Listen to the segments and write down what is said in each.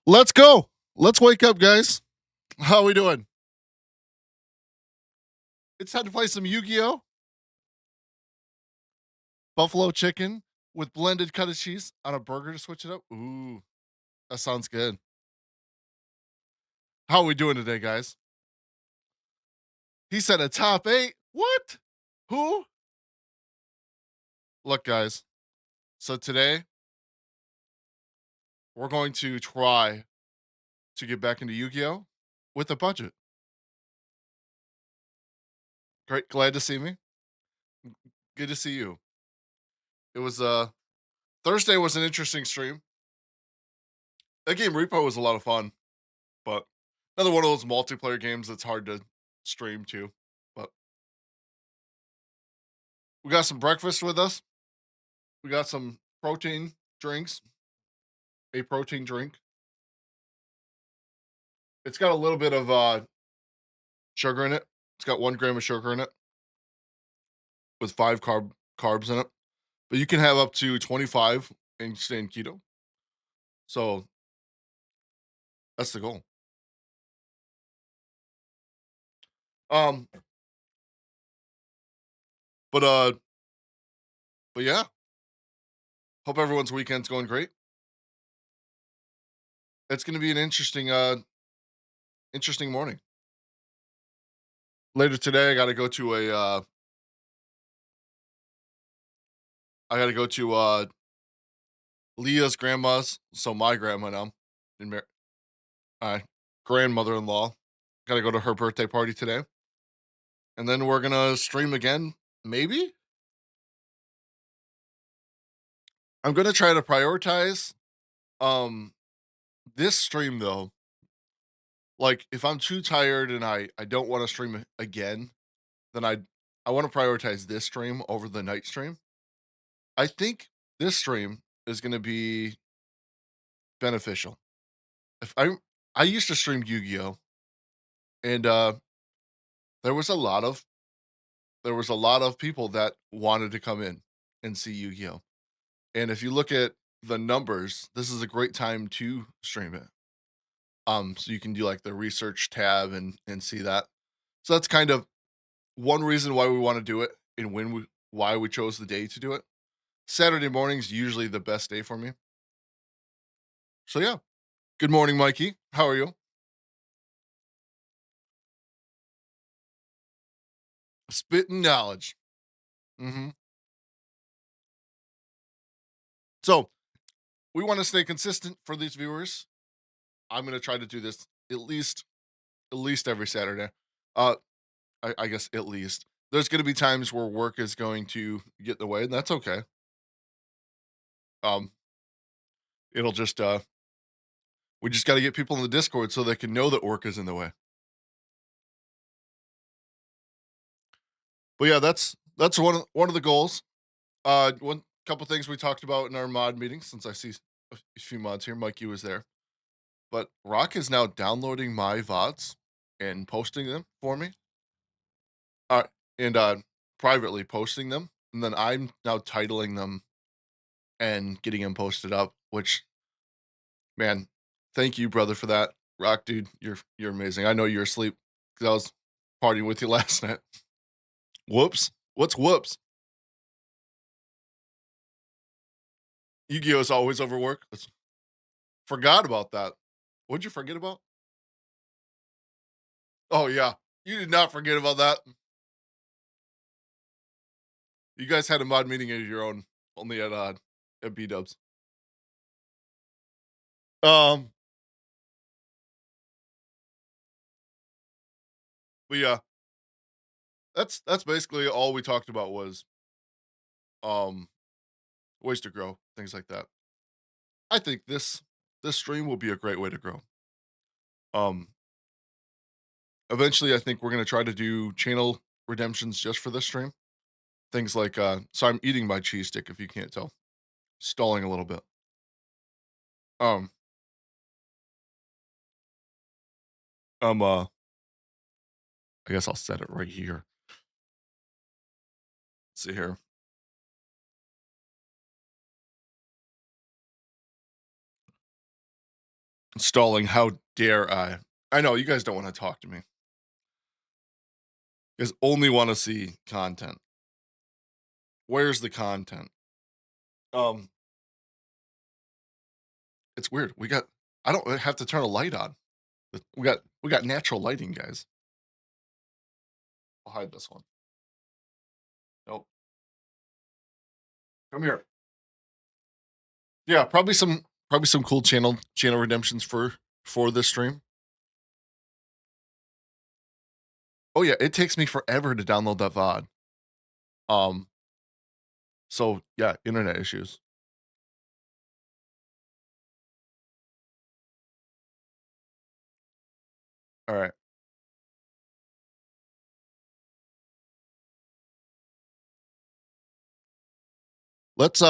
Let's go. Let's wake up, guys. How are we doing? It's time to play some Yu-Gi-Oh! Buffalo chicken with blended cottage cheese on a burger to switch it up. Ooh, that sounds good. How are we doing today, guys? He said a top 8. What? Who? Look, guys. So today, we're going to try to get back into Yu-Gi-Oh! With a budget. Great. Glad to see me. Good to see you. It was Thursday was an interesting stream. That game Repo was a lot of fun, but another one of those multiplayer games that's hard to stream to. But we got some breakfast with us. We got some protein drinks. A protein drink. It's got a little bit of sugar in it. It's got 1 gram of sugar in it with 5 carbs in it. But you can have up to 25 and stay in keto. So that's the goal. Um, but yeah. Hope everyone's weekend's going great. It's gonna be an interesting morning. Later today, I gotta go to Leah's grandma's, so my grandma now, and grandmother-in-law. Gotta go to her birthday party today. And then we're gonna stream again, maybe? I'm gonna try to prioritize this stream though. Like if I'm too tired and I don't want to stream again, then I want to prioritize this stream over the night stream. I think this stream is gonna be beneficial. If I used to stream Yu-Gi-Oh! And there was a lot of people that wanted to come in and see Yu-Gi-Oh! And if you look at the numbers, this is a great time to stream it. So you can do like the research tab and see that. So that's kind of one reason why we want to do it and why we chose the day to do it. Saturday morning's usually the best day for me. So yeah. Good morning, Mikey. How are you? Spitting knowledge. Mm-hmm. So we want to stay consistent for these viewers. I'm gonna try to do this at least every Saturday. Uh, I guess at least. There's gonna be times where work is going to get in the way, and that's okay. Um, it'll just we just got to get people in the Discord so they can know that work is in the way. But yeah, that's one of the goals. One couple things we talked about in our mod meeting, since I see a few mods here. Mikey was there, but Rock is now downloading my VODs and posting them for me. And privately posting them, and then I'm now titling them and getting them posted up. Which, man, thank you, brother, for that. Rock, dude, you're amazing. I know you're asleep because I was partying with you last night. Whoops. What's whoops? Yu-Gi-Oh is always overwork. Forgot about that. What'd you forget about? Oh yeah, you did not forget about that. You guys had a mod meeting of your own, only at B Dubs. But yeah, that's basically all we talked about was um ways to grow, things like that. I think this stream will be a great way to grow. Um Eventually I think we're gonna try to do channel redemptions just for this stream. Things like so I'm eating my cheese stick if you can't tell. Stalling a little bit. Um I guess I'll set it right here. Let's see here. Stalling, how dare I? I know you guys don't want to talk to me. You guys only want to see content. Where's the content? Um, it's weird. I don't have to turn a light on. We got natural lighting, guys. I'll hide this one. Nope. Come here. Yeah, probably some cool channel redemptions for this stream. Oh yeah, it takes me forever to download that VOD. So yeah, internet issues. All right. Let's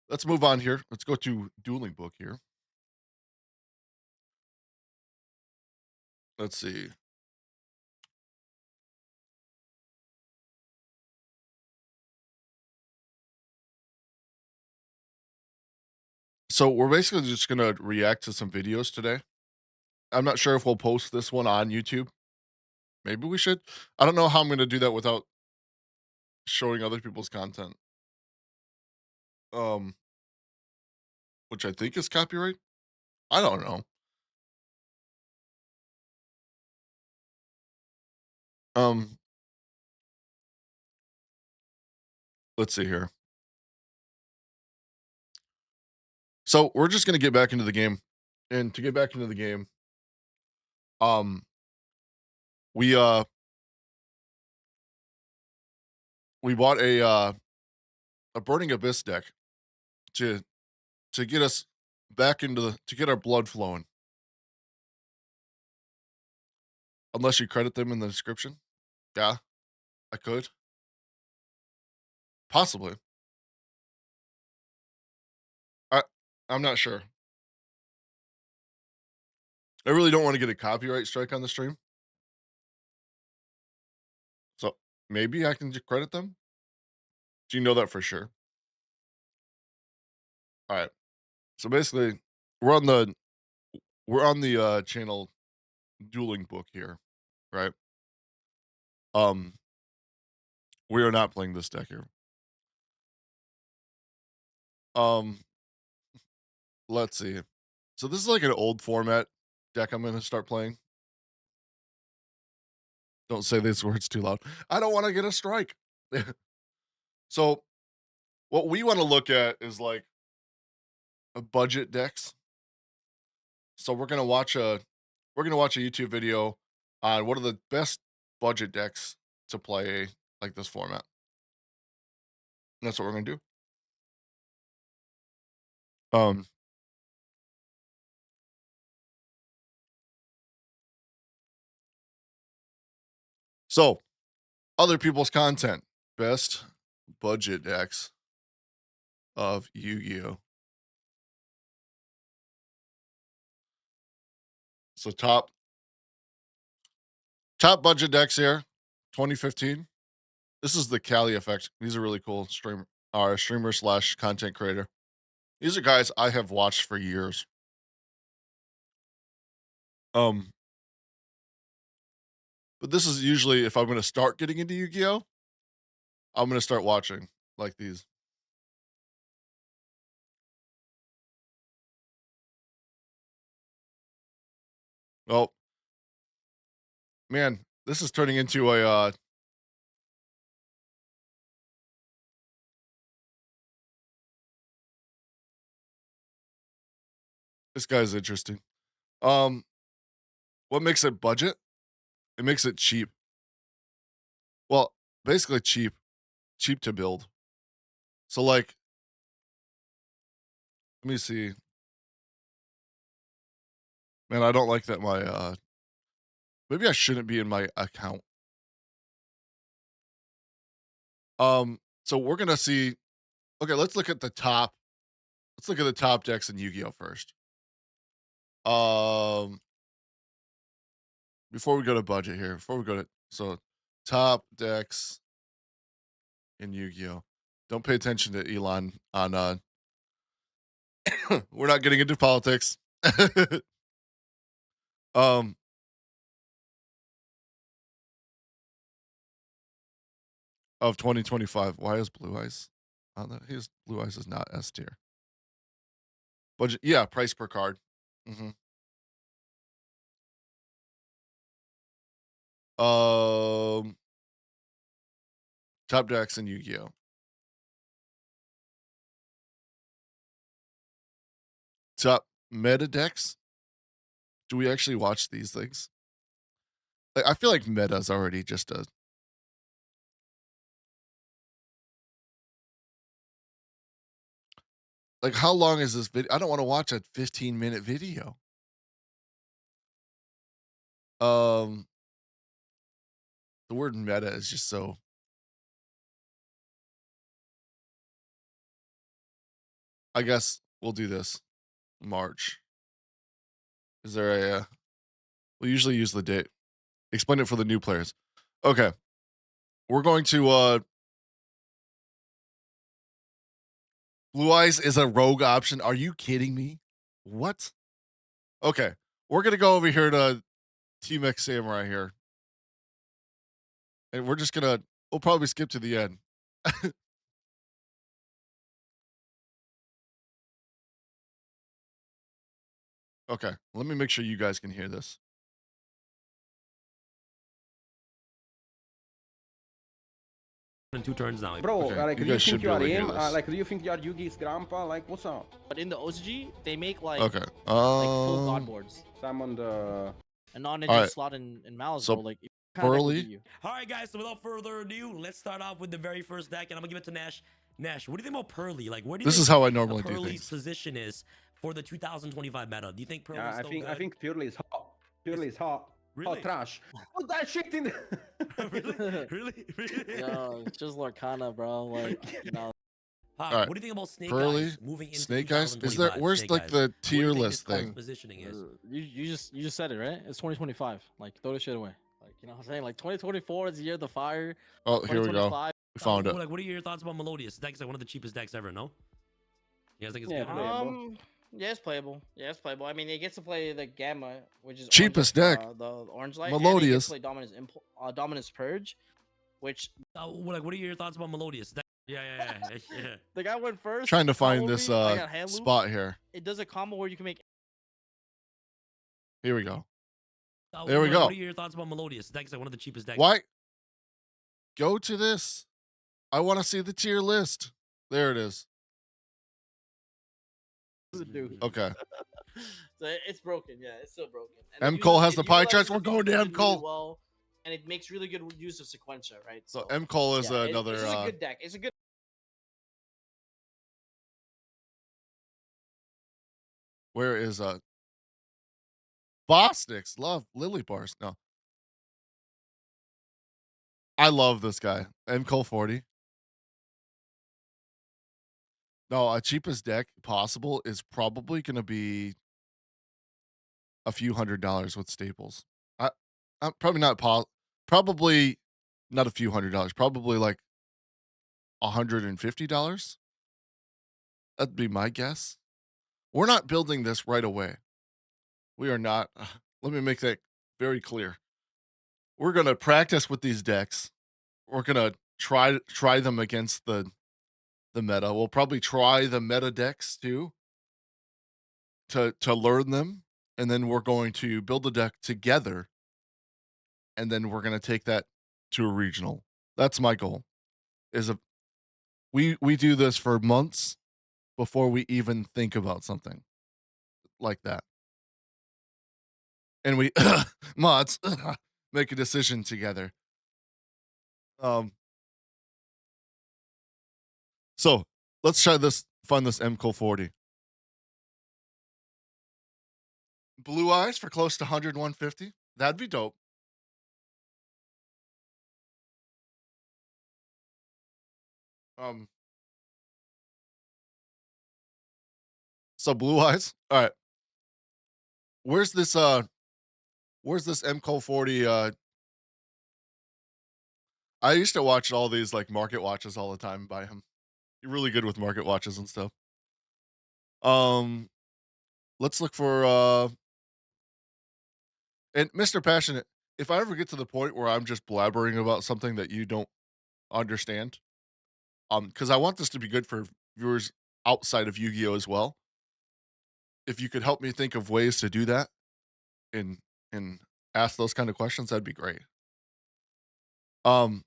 let's move on here. Let's go to dueling book here. Let's see. So we're basically just gonna react to some videos today. I'm not sure if we'll post this one on YouTube. Maybe we should. I don't know how I'm gonna do that without showing other people's content. Um, which I think is copyright. I don't know. Um, let's see here. So we're just gonna get back into the game, and to get back into the game, um, we uh we bought a Burning Abyss deck to get us back into to get our blood flowing. Unless you credit them in the description. Yeah, I could. Possibly. I I'm not sure. I really don't want to get a copyright strike on the stream. So maybe I can just credit them. Do you know that for sure? All right. So basically, we're on the channel dueling book here, right? Um, we are not playing this deck here. Um, let's see. So this is like an old format deck I'm gonna start playing. Don't say these words too loud. I don't want to get a strike. So what we want to look at is like a budget decks. So we're gonna watch a YouTube video on what are the best budget decks to play like this format. And that's what we're gonna do. Um, so other people's content, best budget decks of Yu-Gi-Oh. So top budget decks here, 2015. This is the Cali effect. These are really cool streamer slash content creator. These are guys I have watched for years. Um, but this is usually if I'm gonna start getting into Yu-Gi-Oh, I'm gonna start watching like these. Oh man, this is turning into a this guy's interesting. Um, what makes it budget? It makes it cheap. Well, basically cheap to build. So like, let me see. Man, I don't like that my maybe I shouldn't be in my account. So we're gonna see. Okay, let's look at the top. Let's look at the top decks in Yu-Gi-Oh first. Um, before we go to budget here, before we go to top decks in Yu-Gi-Oh. Don't pay attention to Elon on we're not getting into politics. um, of 2025. Why is Blue Eyes on that? His Blue Eyes is not S tier. Budget, yeah, price per card. Mm-hmm. Top decks and Yu-Gi-Oh. Top meta decks. Do we actually watch these things? Like, I feel like meta's already just a. Like, how long is this video? I don't want to watch a 15-minute video. The word meta is just so. I guess we'll do this. March. Is there a? We usually use the date. Explain it for the new players. Okay. We're going to Blue Eyes is a rogue option. Are you kidding me? What? Okay. We're gonna go over here to Team X Samurai here. And we're just gonna we'll probably skip to the end. Okay. Let me make sure you guys can hear this. In 2 turns now. Bro, Okay, like, you do you guys should think you are be able to him? hear this. Like, do you think you are Yugi's grandpa? Like, what's up? But in the OCG, they make like Okay. like full god boards. So I'm on the. And not in All the right. slot in Malice, So, bro. Like, kinda Pearly? like you. Alright guys, so without further ado, let's start off with the very first deck, and I'm gonna give it to Nash. Nash, what do you think about Pearly? Like, where do you This think is how I normally do Pearly's things. position is for the 2025 meta? Do you think Pearly's I still think good? purely is hot. Purely is hot. Really? Hot trash. Put that shit in. really? Really? Yo, it's just Lorcana, bro. Like, you know. Hi, Alright. What do you think about Snake Pearly? Eyes moving into Snake Eyes? Is there 2025? where's Snake like Eyes. the Where do tier you think list this card's thing? positioning is? You just said it, right? It's 2025. Like, throw the shit away. Like, you know what I'm saying? Like, 2024 is the year of the fire. Oh, here we go. 2025. We found it. Like, what are your thoughts about Melodious? Deck's like one of the cheapest decks ever, no? You guys think it's Yeah, good? playable. Yeah, it's playable. Yeah, it's playable. I mean, it gets to play the Gamma, which is Cheapest orange, deck. the orange light. Melodious. And it gets to play Dominance Purge, which Like, what are your thoughts about Melodious? Yeah. the guy went first. Trying to find combo this me, I got hand loop. spot here. It does a combo where you can make. Here we go. There we go. What are your thoughts about Melodious? Deck's like one of the cheapest decks. Why? Go to this. I want to see the tier list. There it is. Dude. Okay. So it's broken. Yeah, it's still broken. M. Cole has the pie charts. We're going to M. Cole. Well, and it makes really good use of Sequentia, right? So M. Cole is yeah, another. It's a good deck. It's a good. Where is Bosnix? Love Lily Bars. No. I love this guy. M. Cole 40. No, a cheapest deck possible is probably going to be a few $100s with staples. I'm probably not probably not a few $100s. Probably like $150. That'd be my guess. We're not building this right away. We are not. Let me make that very clear. We're going to practice with these decks. We're going to try them against the meta. We'll probably try the meta decks too to learn them, and then we're going to build a deck together, and then we're going to take that to a regional. That's my goal. We do this for months before we even think about something like that. And we mods make a decision together. So let's try this. Find this M. Cole 40. Blue Eyes for close to 100, 150. That'd be dope. So Blue Eyes. All right. Where's this M. Cole 40? I used to watch all these like market watches all the time by him. You're really good with market watches and stuff. let's look for and Mr. Passionate, if I ever get to the point where I'm just blabbering about something that you don't understand, because I want this to be good for viewers outside of Yu-Gi-Oh as well. If you could help me think of ways to do that and and ask those kind of questions, that'd be great. Um,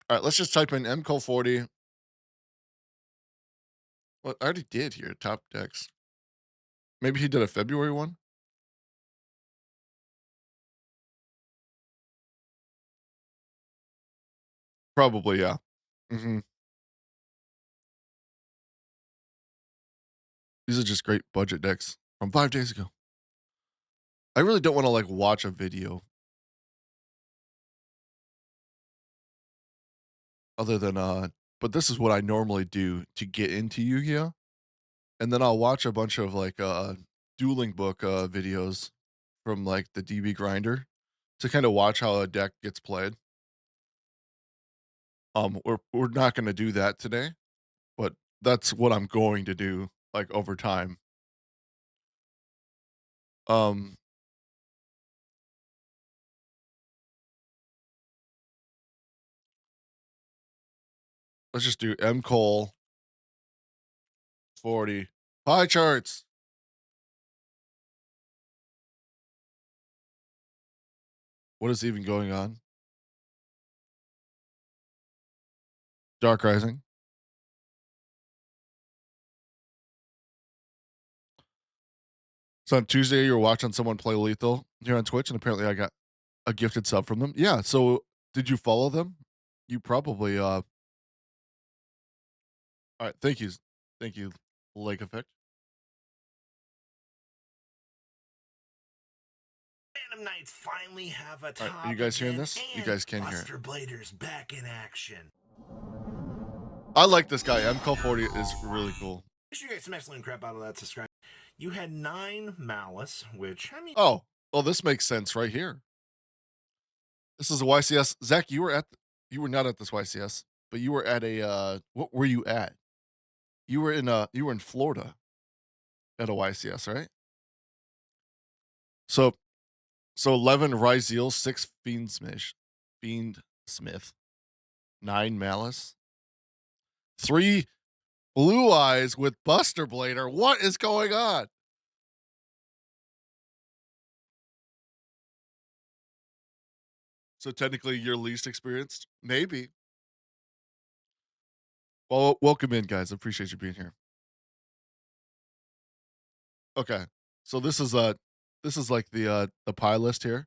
all right, let's just type in MCO40. Well, I already did here, top decks. Maybe he did a February one? Probably, yeah. Mhm. These are just great budget decks from 5 days ago. I really don't wanna, like, watch a video other than, but this is what I normally do to get into Yu-Gi-Oh! And then I'll watch a bunch of, like, dueling book, videos from, like, the DB Grinder to kinda watch how a deck gets played. We're not gonna do that today, but that's what I'm going to do, like, over time. Um, let's just do M. Cole 40 pie charts. What is even going on? Dark Rising. So on Tuesday, you were watching someone play Lethal here on Twitch, and apparently I got a gifted sub from them. Yeah, so did you follow them? You probably, alright, thank you. Thank you, Lake Effect. Random Nights finally have a Alright, top are you guys hearing again, this? You and guys can hear it. Buster Blader's back in action. I like this guy. MCO40 is really cool. Make sure you guys smash the crap out of that subscribe. You had 9 Malice, which, I mean... Oh, well, this makes sense right here. This is a YCS. Zach, you were not at this YCS, but you were at a, what were you at? You were in Florida at a YCS, right? So 11 Ryzeal, 6 Fiend Smith, 9 Malice, 3 Blue Eyes with Buster Blader. What is going on? So technically you're least experienced? Maybe. Well, welcome in, guys. I appreciate you being here. Okay. So this is like the pie list here.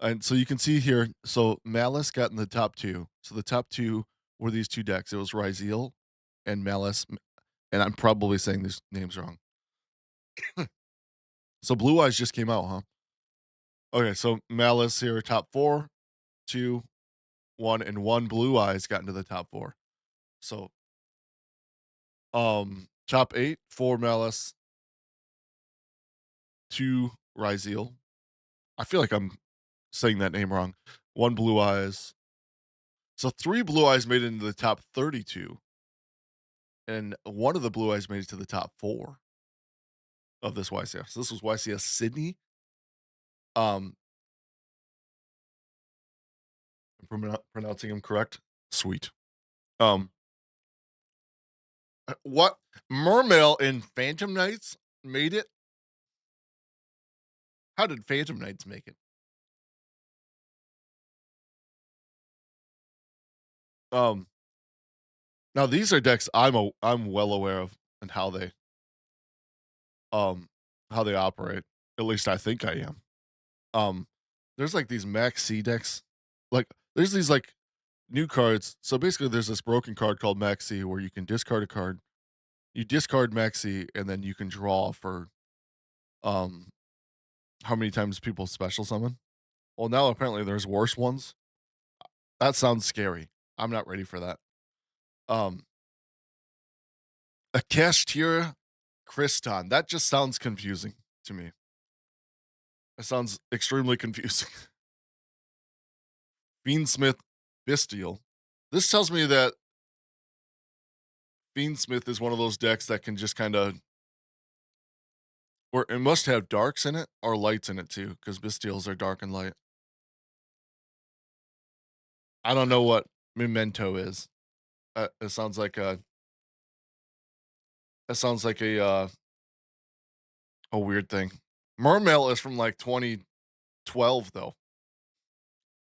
And so you can see here, so Malice got in the top 2. So the top 2 were these 2 decks. It was Ryzeal and Malice, and I'm probably saying these names wrong. So Blue Eyes just came out, huh? Okay, so Malice here, top 4, 2, 1, and 1 Blue Eyes got into the top 4. So, top 8, 4 Malice, 2 Ryzeal. I feel like I'm saying that name wrong. 1 Blue Eyes. So 3 Blue Eyes made it into the top 32, and 1 of the Blue Eyes made it to the top 4 of this YCS. So this was YCS Sydney. Um, I'm pronouncing him correct. Sweet. Um, what Mermail and Phantom Knights made it? How did Phantom Knights make it? Um, now these are decks I'm well aware of and um how they operate. At least I think I am. Um, there's like these Max C decks. Like there's these like new cards. So basically there's this broken card called Max C where you can discard a card. You discard Max C and then you can draw for um how many times people special summon. Well, now apparently there's worse ones. That sounds scary. I'm not ready for that. Um, a Kashtira Kriston. That just sounds confusing to me. It sounds extremely confusing. Fiendsmith Bestial. This tells me that Beansmith is one of those decks that can just kind of, or it must have darks in it or lights in it too, because Bystials are dark and light. I don't know what Memento is. It sounds like a. That sounds like a weird thing. Mermail is from like 2012 though.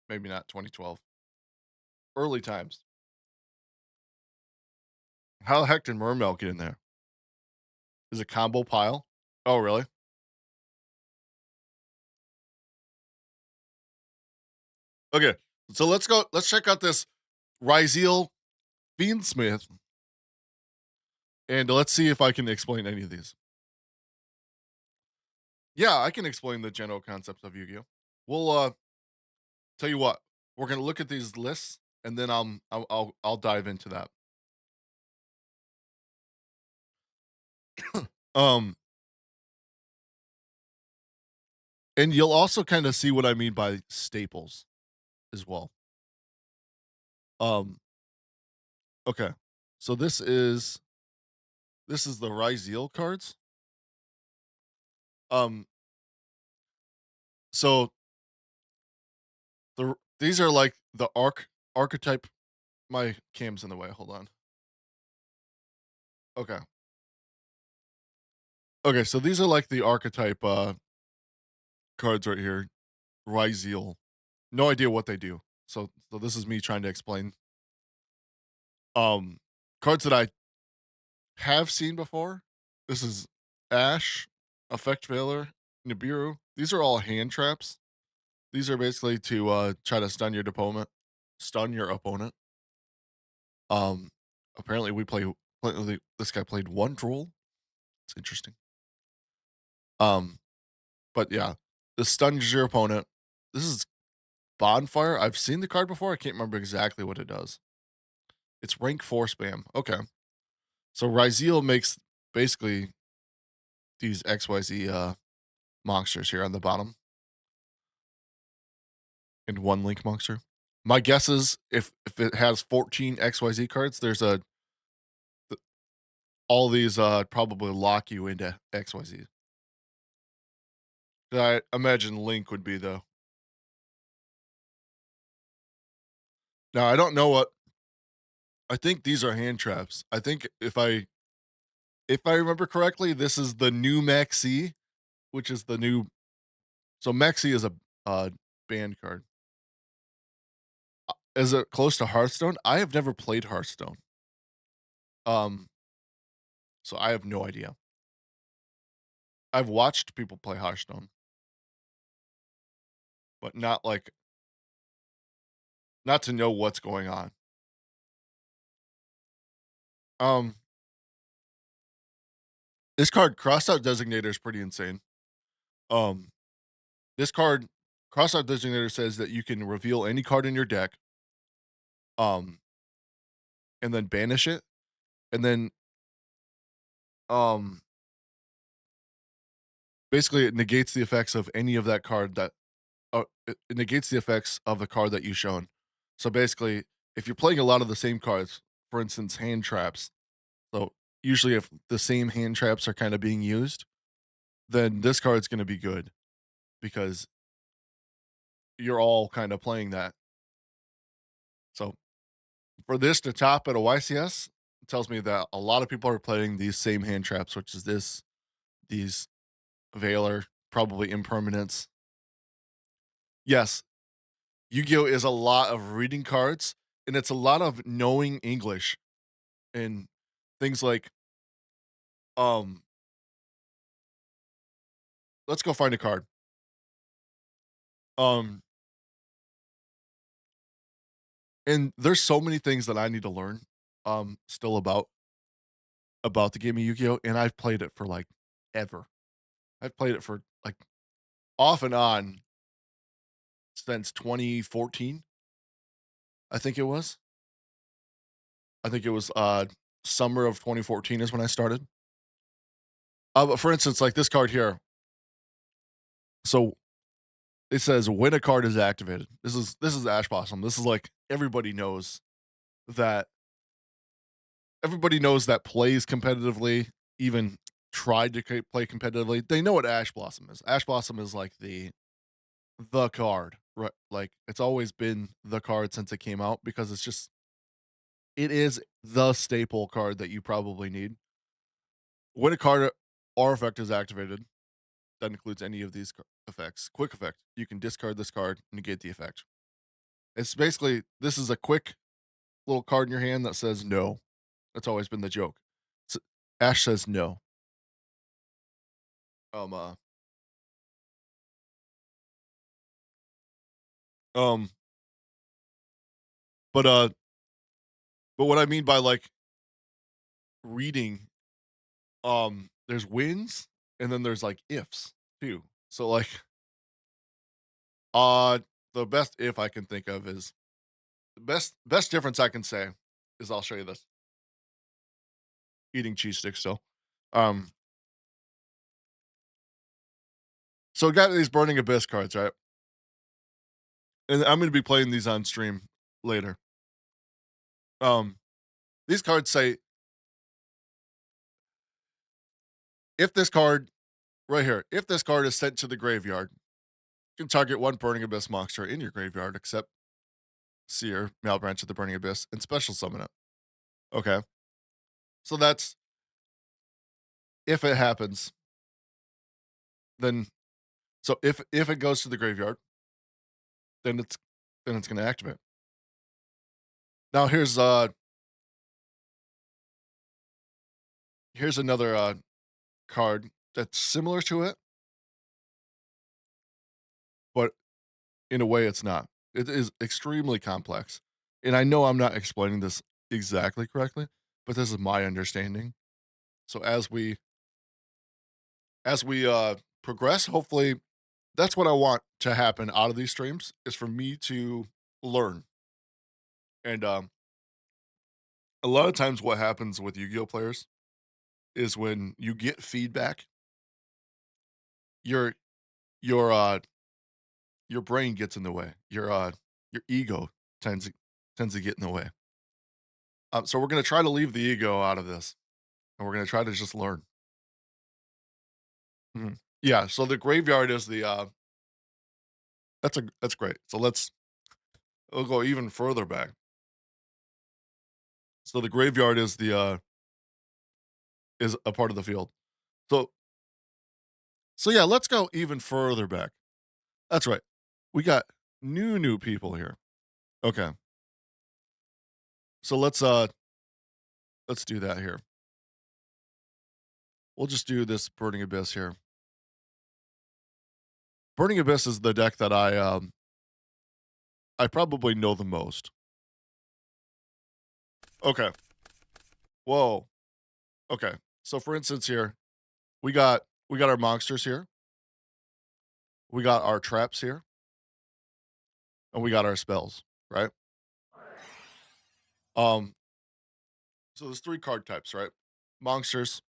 Maybe not 2012. Early times. How the heck did Mermail get in there? Is it combo pile? Oh, really? Okay, so let's go. Let's check out this Ryzeal Beansmith, and let's see if I can explain any of these. Yeah, I can explain the general concepts of Yu-Gi-Oh. We'll tell you what. We're gonna look at these lists, and then I'll dive into that. Um, and you'll also kind of see what I mean by staples as well. Okay. So this is the Ryzeal cards. Um, so these are like the archetype. My cam's in the way. Hold on. Okay. Okay, so these are like the archetype cards right here. Ryzeal. No idea what they do. So this is me trying to explain. Cards that I have seen before. This is Ash, Effect Veiler, Nibiru. These are all hand traps. These are basically to try to stun your opponent. Stun your opponent. Apparently this guy played one Duel. It's interesting. But yeah, this stuns your opponent. This is Bonfire. I've seen the card before. I can't remember exactly what it does. It's rank 4 spam. Okay. So Ryzeal makes basically these XYZ monsters here on the bottom. And one link monster. My guess is if it has 14 XYZ cards, there's all these probably lock you into XYZ. I imagine Link would be the. Now I don't know what. I think these are hand traps. I think if I remember correctly, this is the new Maxi, which is the new. So Maxi is a band card. Is it close to Hearthstone? I have never played Hearthstone. So I have no idea. I've watched people play Hearthstone, but not to know what's going on. This card Crossout Designator is pretty insane. This card Crossout Designator says that you can reveal any card in your deck, and then banish it, and then basically it negates the effects of any of that card that it negates the effects of the card that you've shown. So basically, if you're playing a lot of the same cards, for instance, hand traps, so usually if the same hand traps are kind of being used, then this card's going to be good because you're all kind of playing that. So for this to top at a YCS, it tells me that a lot of people are playing these same hand traps, which is these Veiler, probably impermanence. Yes, Yu-Gi-Oh is a lot of reading cards, and it's a lot of knowing English and things like let's go find a card. And there's so many things that I need to learn still about the game of Yu-Gi-Oh, and I've played it for like ever. I've played it for like off and on since 2014. I think it was. Summer of 2014 is when I started. But for instance, like this card here. So it says when a card is activated. This is Ash Blossom. This is like everybody knows that everybody knows that plays competitively, even tried to play competitively. They know what Ash Blossom is. Ash Blossom is like the card, right? Like it's always been the card since it came out because it is the staple card that you probably need. When a card or effect is activated, that includes any of these effects. Quick effect, you can discard this card, negate the effect. It's basically, this is a quick little card in your hand that says no. That's always been the joke. So Ash says no. Um, uh, um, but what I mean by like reading, there's wins and then there's like ifs too. So like, uh, the best if I can think of is the best difference I can say is I'll show you this. Eating cheese sticks still. So we got these Burning Abyss cards, right? And I'm going to be playing these on stream later. These cards say, if this card right here, if this card is sent to the graveyard, you can target one Burning Abyss monster in your graveyard, except Seer, Malbranch of the Burning Abyss, and special summon it. Okay. So that's if it happens, then so if it goes to the graveyard, then it's going to activate. Now here's another card that's similar to it, but in a way it's not. It is extremely complex. And I know I'm not explaining this exactly correctly, but this is my understanding. So as we progress, hopefully that's what I want to happen out of these streams is for me to learn. And a lot of times what happens with Yu-Gi-Oh players is when you get feedback, your your brain gets in the way. Your ego tends to get in the way. So we're gonna try to leave the ego out of this, and we're gonna try to just learn. Mhm. Yeah. So the graveyard is the. That's great. So we'll go even further back. So the graveyard is is a part of the field. So yeah, let's go even further back. That's right. We got new people here. Okay. So let's do that here. We'll just do this Burning Abyss here. Burning Abyss is the deck that I probably know the most. Okay. Whoa. Okay. So for instance here, we got our monsters here. We got our traps here. And we got our spells, right? So there's 3 card types, right? Monsters,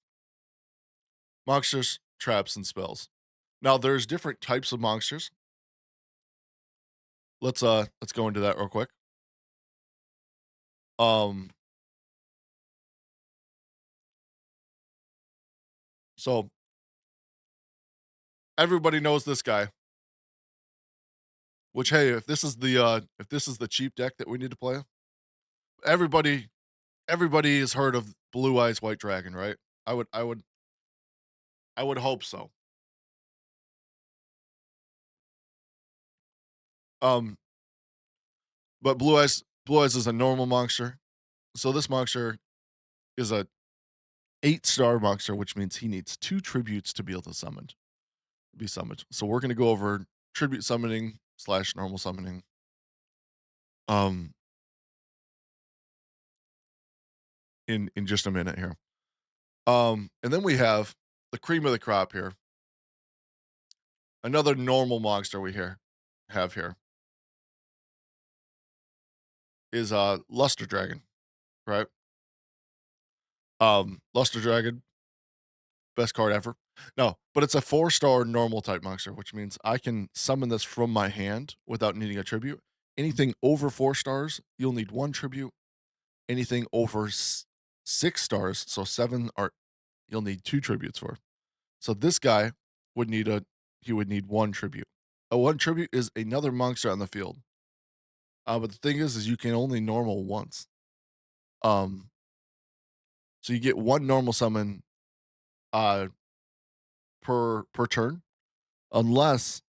traps, and spells. Now there's different types of monsters. Let's go into that real quick. So everybody knows this guy. Which hey, if this is the cheap deck that we need to play, everybody has heard of Blue Eyes White Dragon, right? I would hope so. But Blue Eyes is a normal monster. So this monster is a 8-star monster, which means he needs 2 tributes to be able to be summoned. So we're gonna go over tribute summoning / normal summoning. In just a minute here. And then we have the cream of the crop here. Another normal monster we have here is Luster Dragon, right? Luster Dragon, best card ever. No, but it's a 4-star normal type monster, which means I can summon this from my hand without needing a tribute. Anything over 4 stars, you'll need 1 tribute. Anything over 6 stars, so 7 are you'll need 2 tributes for. So this guy would need he would need 1 tribute. A 1 tribute is another monster on the field. But the thing is you can only normal once. Um, so you get 1 normal summon uh per turn, unless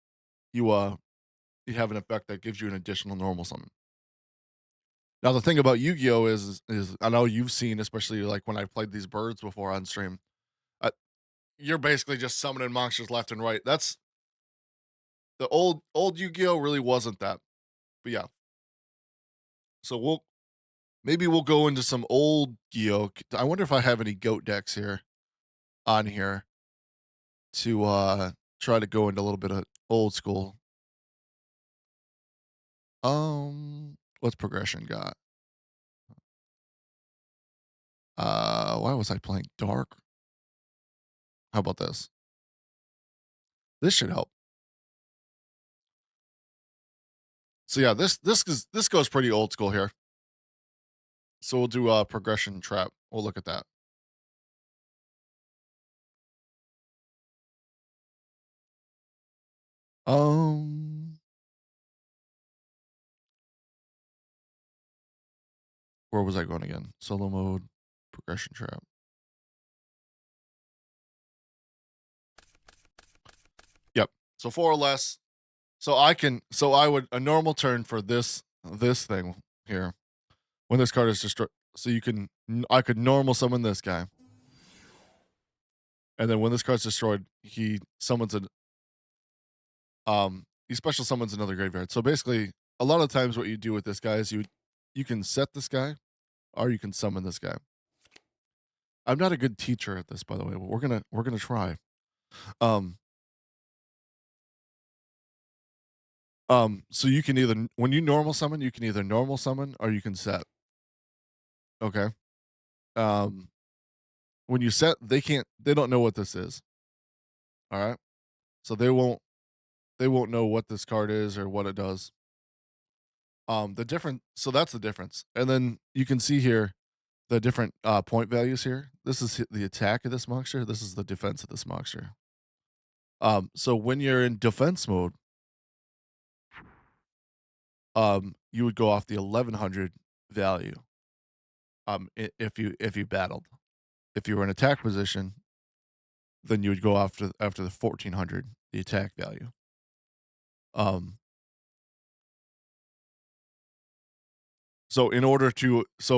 you have an effect that gives you an additional normal summon. Now the thing about Yu-Gi-Oh is I know you've seen, especially like when I played these birds before on stream. Uh, you're basically just summoning monsters left and right. That's the old Yu-Gi-Oh really wasn't that. But yeah. So we'll go into some old Gi-Oh. I wonder if I have any goat decks here on here to try to go into a little bit of old school. What's progression got? Why was I playing dark? How about this? This should help. So yeah, this goes pretty old school here. So we'll do a progression trap. We'll look at that. Um, where was I going again? Solo mode, progression trap. Yep. So 4 or less. So I would a normal turn for this thing here. When this card is destroyed, so I could normal summon this guy. And then when this card's destroyed, he summons he special summons another graveyard. So basically, a lot of times what you do with this guy is you can set this guy or you can summon this guy. I'm not a good teacher at this, by the way, but we're gonna try. Um, so you can either when you normal summon, you can either normal summon or you can set. Okay. Um, when you set, they don't know what this is. All right. So they won't know what this card is or what it does. So that's the difference. And then you can see here the different point values here. This is the attack of this monster. This is the defense of this monster. So when you're in defense mode, you would go off the 1100 value. If you battled, if you were in attack position, then you would go after the 1400, the attack value. Um, so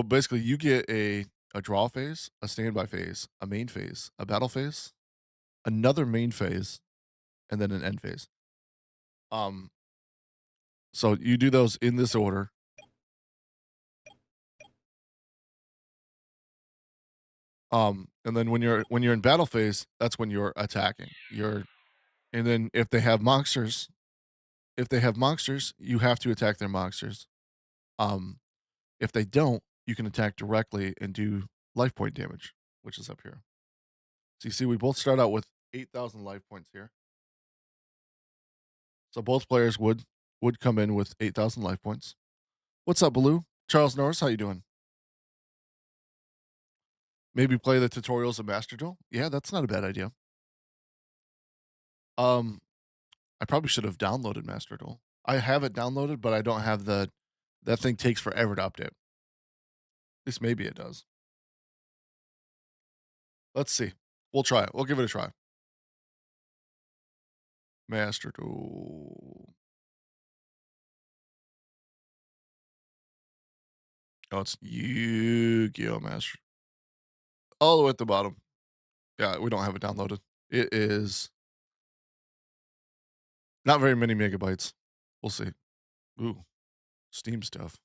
basically you get a draw phase, a standby phase, a main phase, a battle phase, another main phase, and then an end phase. So you do those in this order. And then when you're in battle phase, that's when you're attacking. And then if they have monsters, you have to attack their monsters. Um, if they don't, you can attack directly and do life point damage, which is up here. So you see, we both start out with 8,000 life points here. So both players would come in with 8,000 life points. What's up, Baloo? Charles Norris, how you doing? Maybe play the tutorials of Master Duel. Yeah, that's not a bad idea. I probably should have downloaded Master Duel. I have it downloaded, but I don't have that thing takes forever to update. At least maybe it does. Let's see. We'll try it. We'll give it a try. Master Duel. Oh, it's Yu-Gi-Oh Master. All the way at the bottom. Yeah, we don't have it downloaded. It is not very many megabytes. We'll see. Ooh, Steam stuff.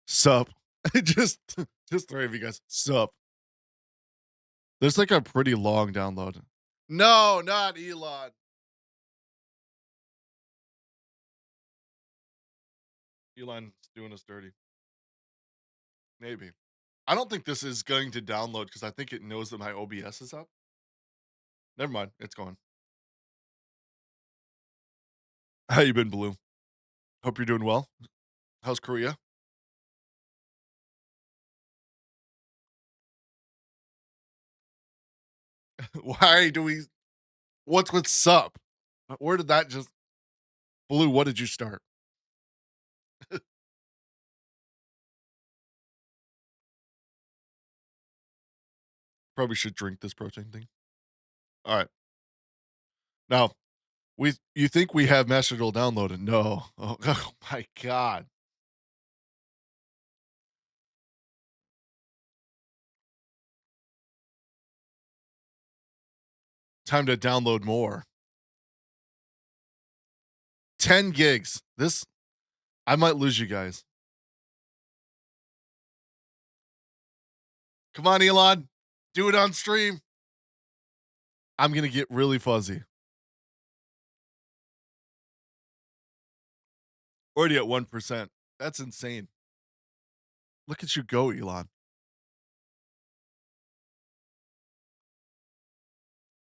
Sup. just 3 of you guys. Sup. There's like a pretty long download. No, not Elon. Elon's doing us dirty. Maybe. I don't think this is going to download because I think it knows that my OBS is up. Never mind. It's gone. How you been, Blue? Hope you're doing well. How's Korea? Why do we? What's with sup? Where did that just? Blue, what did you start? Probably should drink this protein thing. All right. Now, you think we have Master Duel downloaded? No. Oh, oh my god. Time to download more. 10 gigs. This I might lose you guys. Come on, Elon. Do it on stream. I'm going to get really fuzzy. Already at 1%. That's insane. Look at you go, Elon.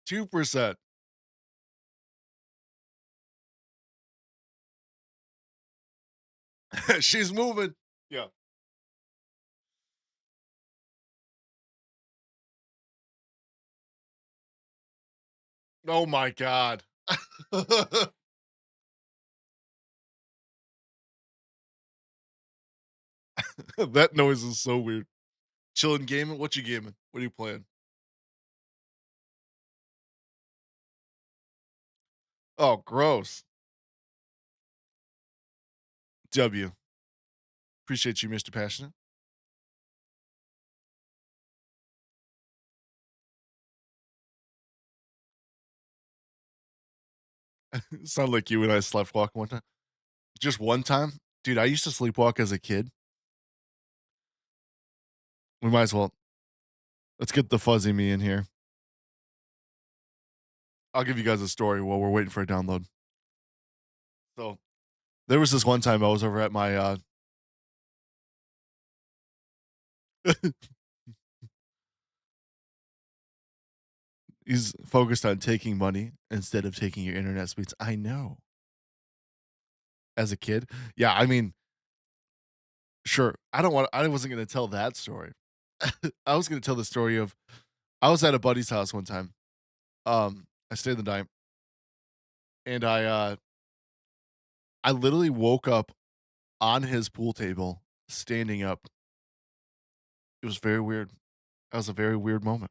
2%. She's moving. Yeah. Oh my god. That noise is so weird. Chilling gaming? What you gaming? What are you playing? Oh, gross. W. Appreciate you, Mr. Passionate. Sound like you and I sleepwalk one time. Just one time? Dude, I used to sleepwalk as a kid. We might as well. Let's get the fuzzy me in here. I'll give you guys a story while we're waiting for a download. So, there was this one time I was over at my he's focused on taking money instead of taking your internet speeds. I know. As a kid. Yeah, I mean, sure. I wasn't gonna tell that story. I was gonna tell the story of I was at a buddy's house one time. I stayed the night and I literally woke up on his pool table, standing up. It was very weird. That was a very weird moment.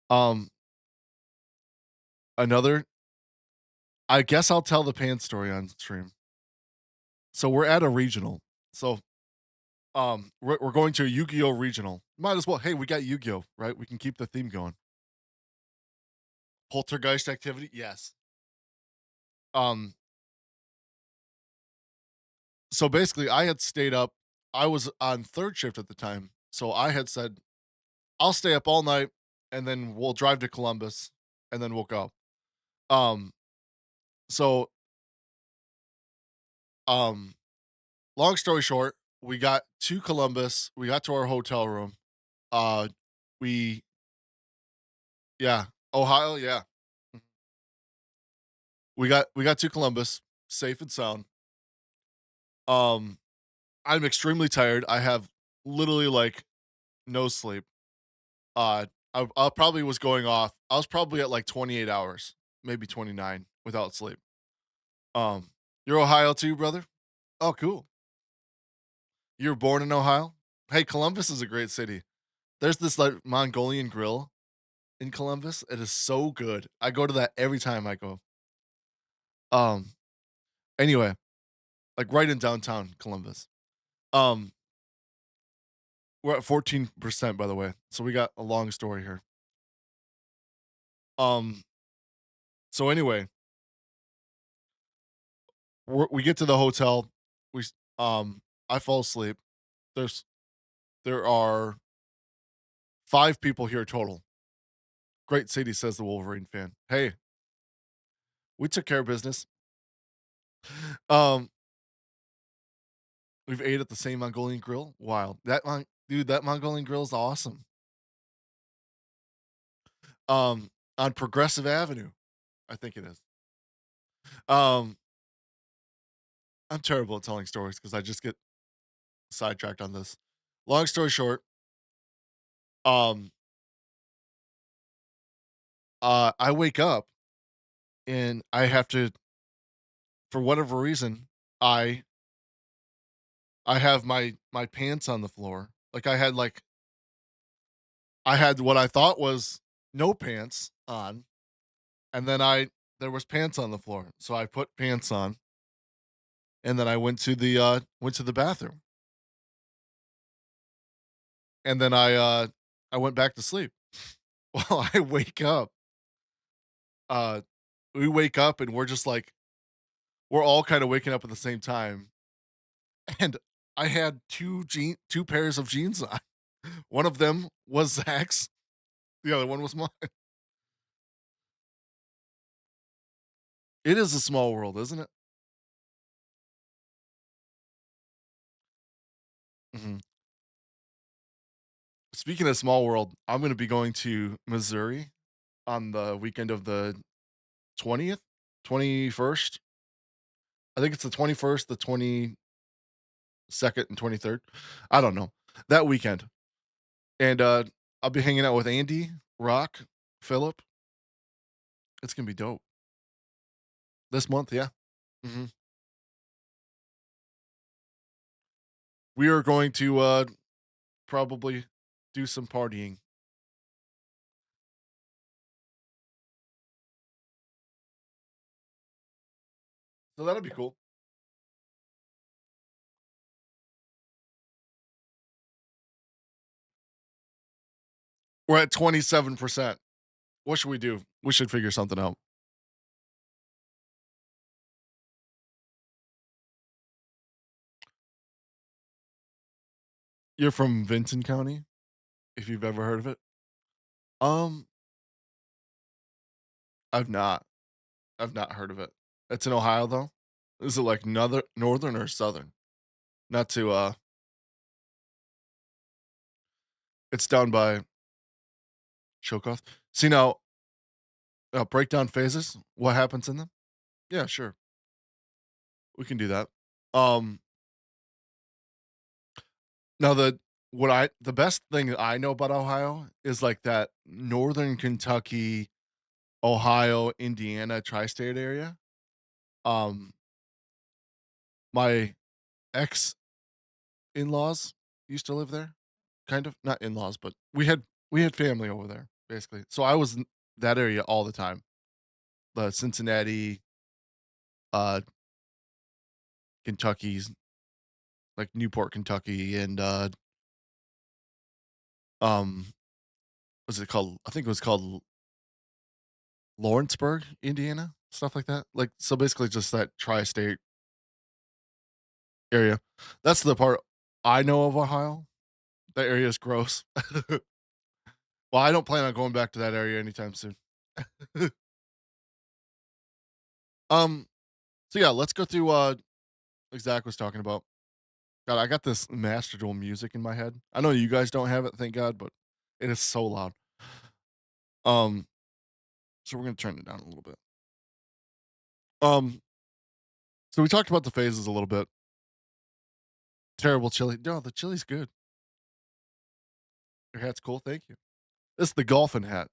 Um, another I guess I'll tell the pants story on stream. So we're at a regional. So we're going to a Yu-Gi-Oh regional. Might as well. Hey, we got Yu-Gi-Oh, right? We can keep the theme going. Poltergeist activity? Yes. Um, so basically I had stayed up. I was on third shift at the time. So I had said, I'll stay up all night and then we'll drive to Columbus and then we'll go. Um, so um long story short, we got to Columbus, we got to our hotel room. Uh we yeah, Ohio, yeah. We got to Columbus safe and sound. Um I'm extremely tired. I have literally like no sleep. I probably was going off. I was probably at like 28 hours, maybe 29 without sleep. Um, you're Ohio too, brother? Oh, cool. You were born in Ohio? Hey, Columbus is a great city. There's this like Mongolian grill in Columbus. It is so good. I go to that every time I go. Um, anyway, like right in downtown Columbus. Um, we're at 14%, by the way. So we got a long story here. Um, so anyway, we get to the hotel. We I fall asleep. There's there are 5 people here total. Great city, says the Wolverine fan. Hey, we took care of business. Um, we've ate at the same Mongolian grill. Wild. Dude, that Mongolian grill is awesome. Um, on Progressive Avenue, I think it is. Um, I'm terrible at telling stories because I just get sidetracked on this. Long story short, um, I wake up and I have to, for whatever reason, I I have my pants on the floor. Like I had what I thought was no pants on, and then there was pants on the floor. So I put pants on, and then I went to the bathroom. And then I went back to sleep. Well, I wake up, uh we wake up and we're just like we're all kind of waking up at the same time. And I had two pairs of jeans on. One of them was Zach's, the other one was mine. It is a small world, isn't it? Mhm. Speaking of small world, I'm gonna be going to Missouri on the weekend of the 20th, 21st. I think it's the 21st, the 22nd, and 23rd. I don't know. That weekend. And I'll be hanging out with Andy, Rock, Philip. It's gonna be dope. This month, yeah. Mhm. We are going to probably do some partying. So that'll be cool. We're at 27%. What should we do? We should figure something out. You're from Vinton County, if you've ever heard of it. Um, I've not. I've not heard of it. It's in Ohio though. Is it like northern or southern? Not to it's down by Chillicothe. See now, breakdown phases. What happens in them? Yeah, sure. We can do that. Um, now the best thing that I know about Ohio is like that northern Kentucky, Ohio, Indiana tri-state area. Um, my ex in-laws used to live there, kind of. Not in-laws, but we had family over there, basically. So I was in that area all the time. The Cincinnati, uh, Kentucky's like Newport, Kentucky, and um, what's it called? I think it was called Lawrenceburg, Indiana, stuff like that. Like, so basically just that tri-state area. That's the part I know of Ohio. That area is gross. Well, I don't plan on going back to that area anytime soon. Um, so yeah, let's go through like Zach was talking about. God, I got this Master Duel music in my head. I know you guys don't have it, thank God, but it is so loud. Um, so we're gonna turn it down a little bit. Um, so we talked about the phases a little bit. Terrible chili. No, the chili's good. Your hat's cool, thank you. This is the golfing hat.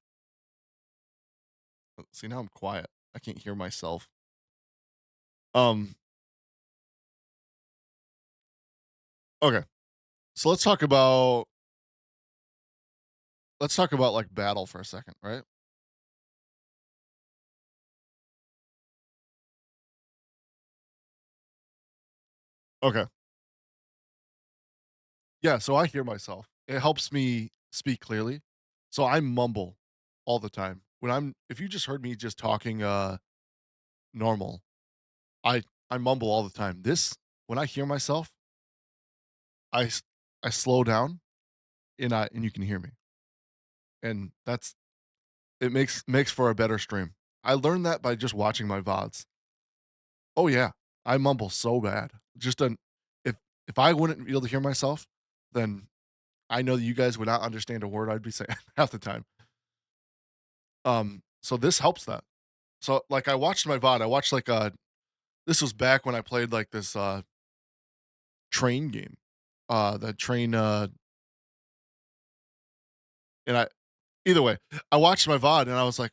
See, now I'm quiet. I can't hear myself. Um, okay. So let's talk about like battle for a second, right? Okay. Yeah, so I hear myself. It helps me speak clearly. So I mumble all the time. If you just heard me just talking normal, I I mumble all the time. This when I hear myself, I s- I slow down and you can hear me. And that's it makes for a better stream. I learned that by just watching my VODs. Oh yeah, I mumble so bad. Just an if if I wouldn't be able to hear myself, then I know that you guys would not understand a word I'd be saying half the time. So this helps that. So like I watched my VOD. I watched like this was back when I played like this train game. The train and I either way, I watched my VOD and I was like,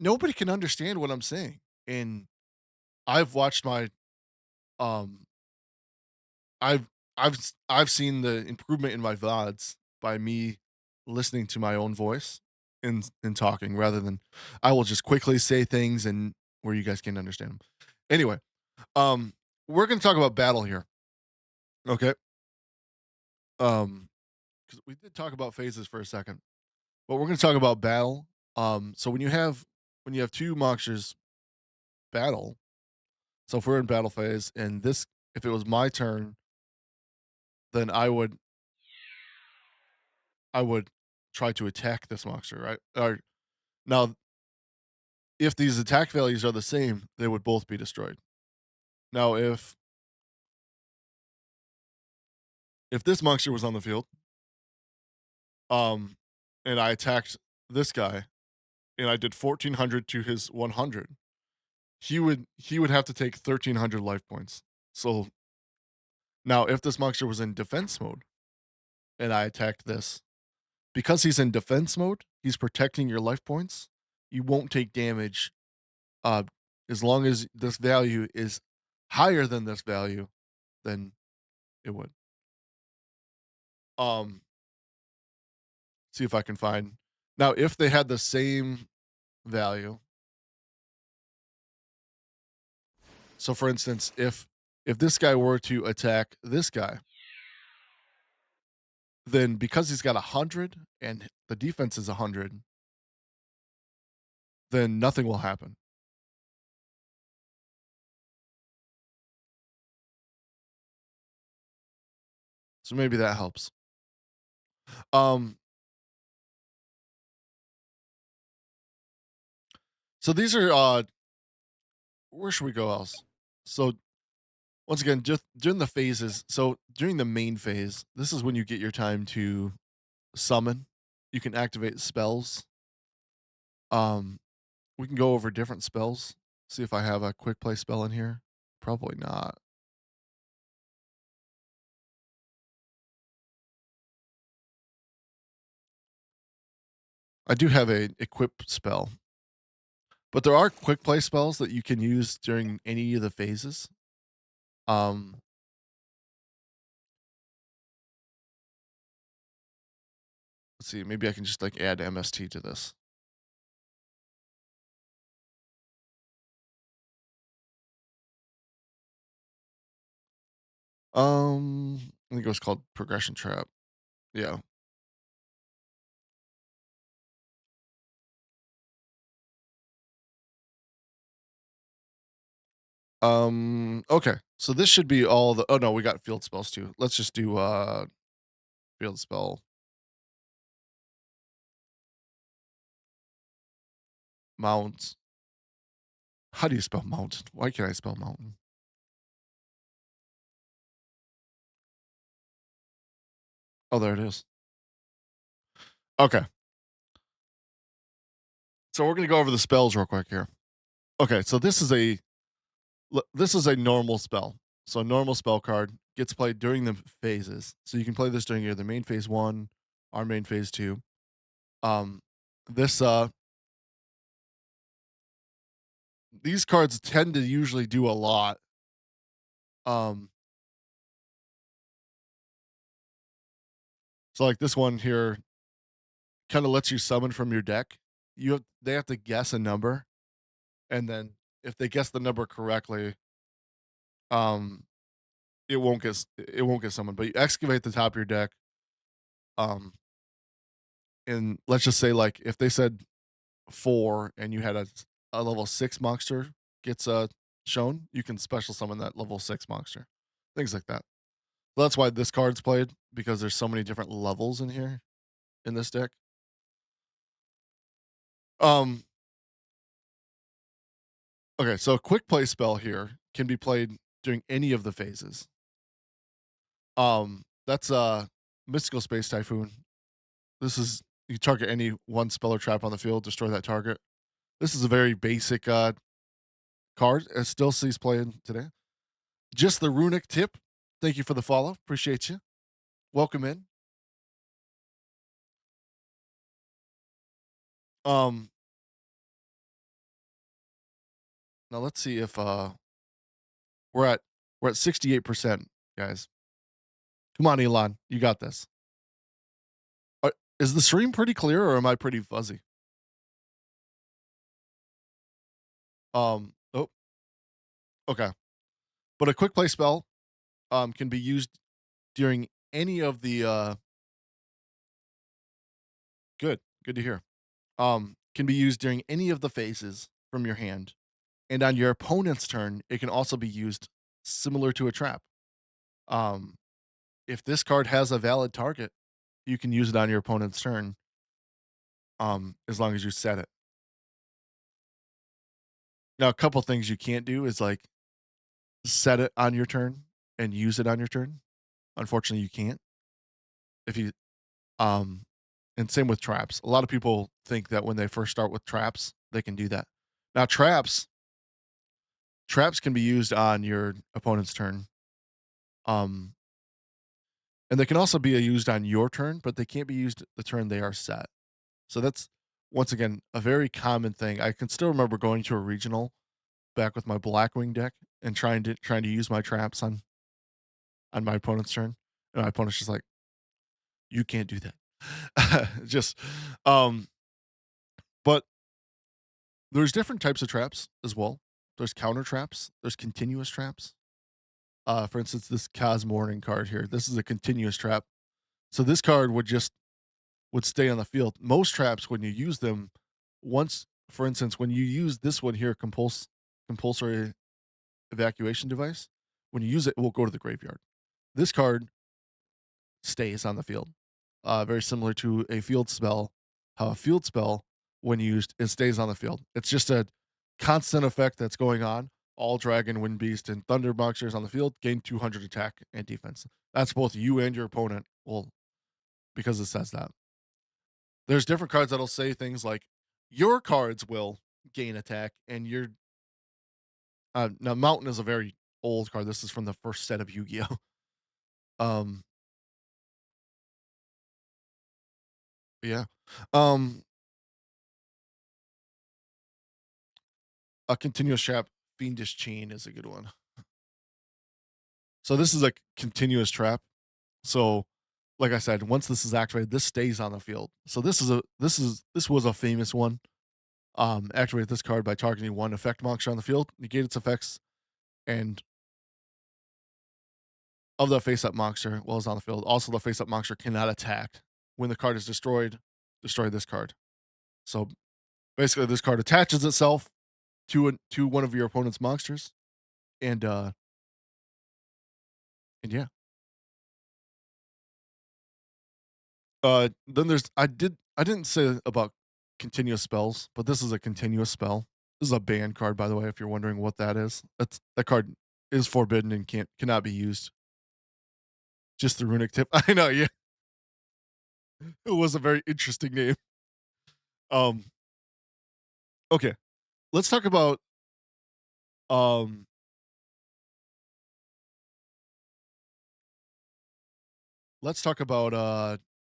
nobody can understand what I'm saying. And I've watched my um I've I've seen the improvement in my VODs by me listening to my own voice and talking rather than I will just quickly say things and where you guys can understand them. Anyway, um, we're gonna talk about battle here. Okay. Because we did talk about phases for a second, but we're gonna talk about battle. So when you have two monsters battle, so if we're in battle phase and this if it was my turn, then I would try to attack this monster, right? Now, if these attack values are the same, they would both be destroyed. Now, if this monster was on the field, um, and I attacked this guy, and I did 1,400 to his 100, he would have to take 1,300 life points. So now, if this monster was in defense mode, and I attacked this, because he's in defense mode, he's protecting your life points. You won't take damage, uh, as long as this value is higher than this value, then it would. Um, see if I can find now if they had the same value. So for instance, if this guy were to attack this guy, then because he's got 100 and the defense is 100, then nothing will happen. So maybe that helps. Um, so these are where should we go else? So once again, just during the phases. So during the main phase, this is when you get your time to summon. You can activate spells. Um, we can go over different spells. See if I have a quick play spell in here. Probably not. I do have a equip spell, but there are quick play spells that you can use during any of the phases. Um, let's see. Maybe I can just like add MST to this. I think it was called Progression Trap. Yeah. Okay. So this should be all the. Oh no, we got field spells too. Let's just do field spell mounts. How do you spell mountain? Why can't I spell mountain? Oh, there it is. Okay. So we're gonna go over the spells real quick here. Okay, so this is a normal spell. So a normal spell card gets played during the phases. So you can play this during either main phase 1 or main phase 2. Um this these cards tend to usually do a lot. Um so like this one here kind of lets you summon from your deck. They have to guess a number, and then if they guess the number correctly, um it won't get summoned, but you excavate the top of your deck. Um and let's just say like if they said 4 and you had a level 6 monster gets shown, you can special summon that level 6 monster. Things like that. That's why this card's played, because there's so many different levels in here in this deck. Um okay, so a quick play spell here can be played during any of the phases. That's Mystical Space Typhoon. This is you target any one spell or trap on the field, destroy that target. This is a very basic card. It still sees playing today. Just the runic tip. Thank you for the follow. Appreciate you. Welcome in. Um, Now let's see if we're at 68%, guys. Come on, Elon, you got this. Is the stream pretty clear or am I pretty fuzzy? Oh, okay. But a quick play spell can be used during any of the good to hear. Can be used during any of the phases from your hand. And on your opponent's turn, it can also be used similar to a trap. If this card has a valid target, you can use it on your opponent's turn. As long as you set it. Now, a couple things you can't do is like set it on your turn and use it on your turn. Unfortunately, you can't. If you and same with traps. A lot of people think that when they first start with traps, they can do that. Now, traps can be used on your opponent's turn. And they can also be used on your turn, but they can't be used the turn they are set. So that's once again a very common thing. I can still remember going to a regional back with my Blackwing deck and trying to use my traps on my opponent's turn. And my opponent's just like, you can't do that. Just but there's different types of traps as well. There's counter traps, there's continuous traps. For instance, this Cosmorning card here. This is a continuous trap. So this card would stay on the field. Most traps, when you use them, once, for instance, when you use this one here, compulsory evacuation device, when you use it, it will go to the graveyard. This card stays on the field. Very similar to a field spell. How a field spell, when used, it stays on the field. It's just a constant effect that's going on. All Dragon, Wind Beast, and Thunder monsters on the field gain 200 attack and defense. That's both you and your opponent. Well, because it says that. There's different cards that'll say things like your cards will gain attack, and your now Mountain is a very old card. This is from the first set of Yu-Gi-Oh. Um, yeah. A continuous trap, Fiendish Chain is a good one. So this is a continuous trap. So, like I said, once this is activated, this stays on the field. So this was a famous one. Activate this card by targeting one effect monster on the field, negate its effects, and of the face-up monster while it's on the field. Also, the face-up monster cannot attack. When the card is destroyed, destroy this card. So basically, this card attaches itself to one of your opponent's monsters, and yeah. Then there's I didn't say about continuous spells, but this is a continuous spell. This is a ban card, by the way, if you're wondering what that is. That card is forbidden and cannot be used. Just the runic tip. I know, yeah. It was a very interesting name. Um okay. Let's talk about um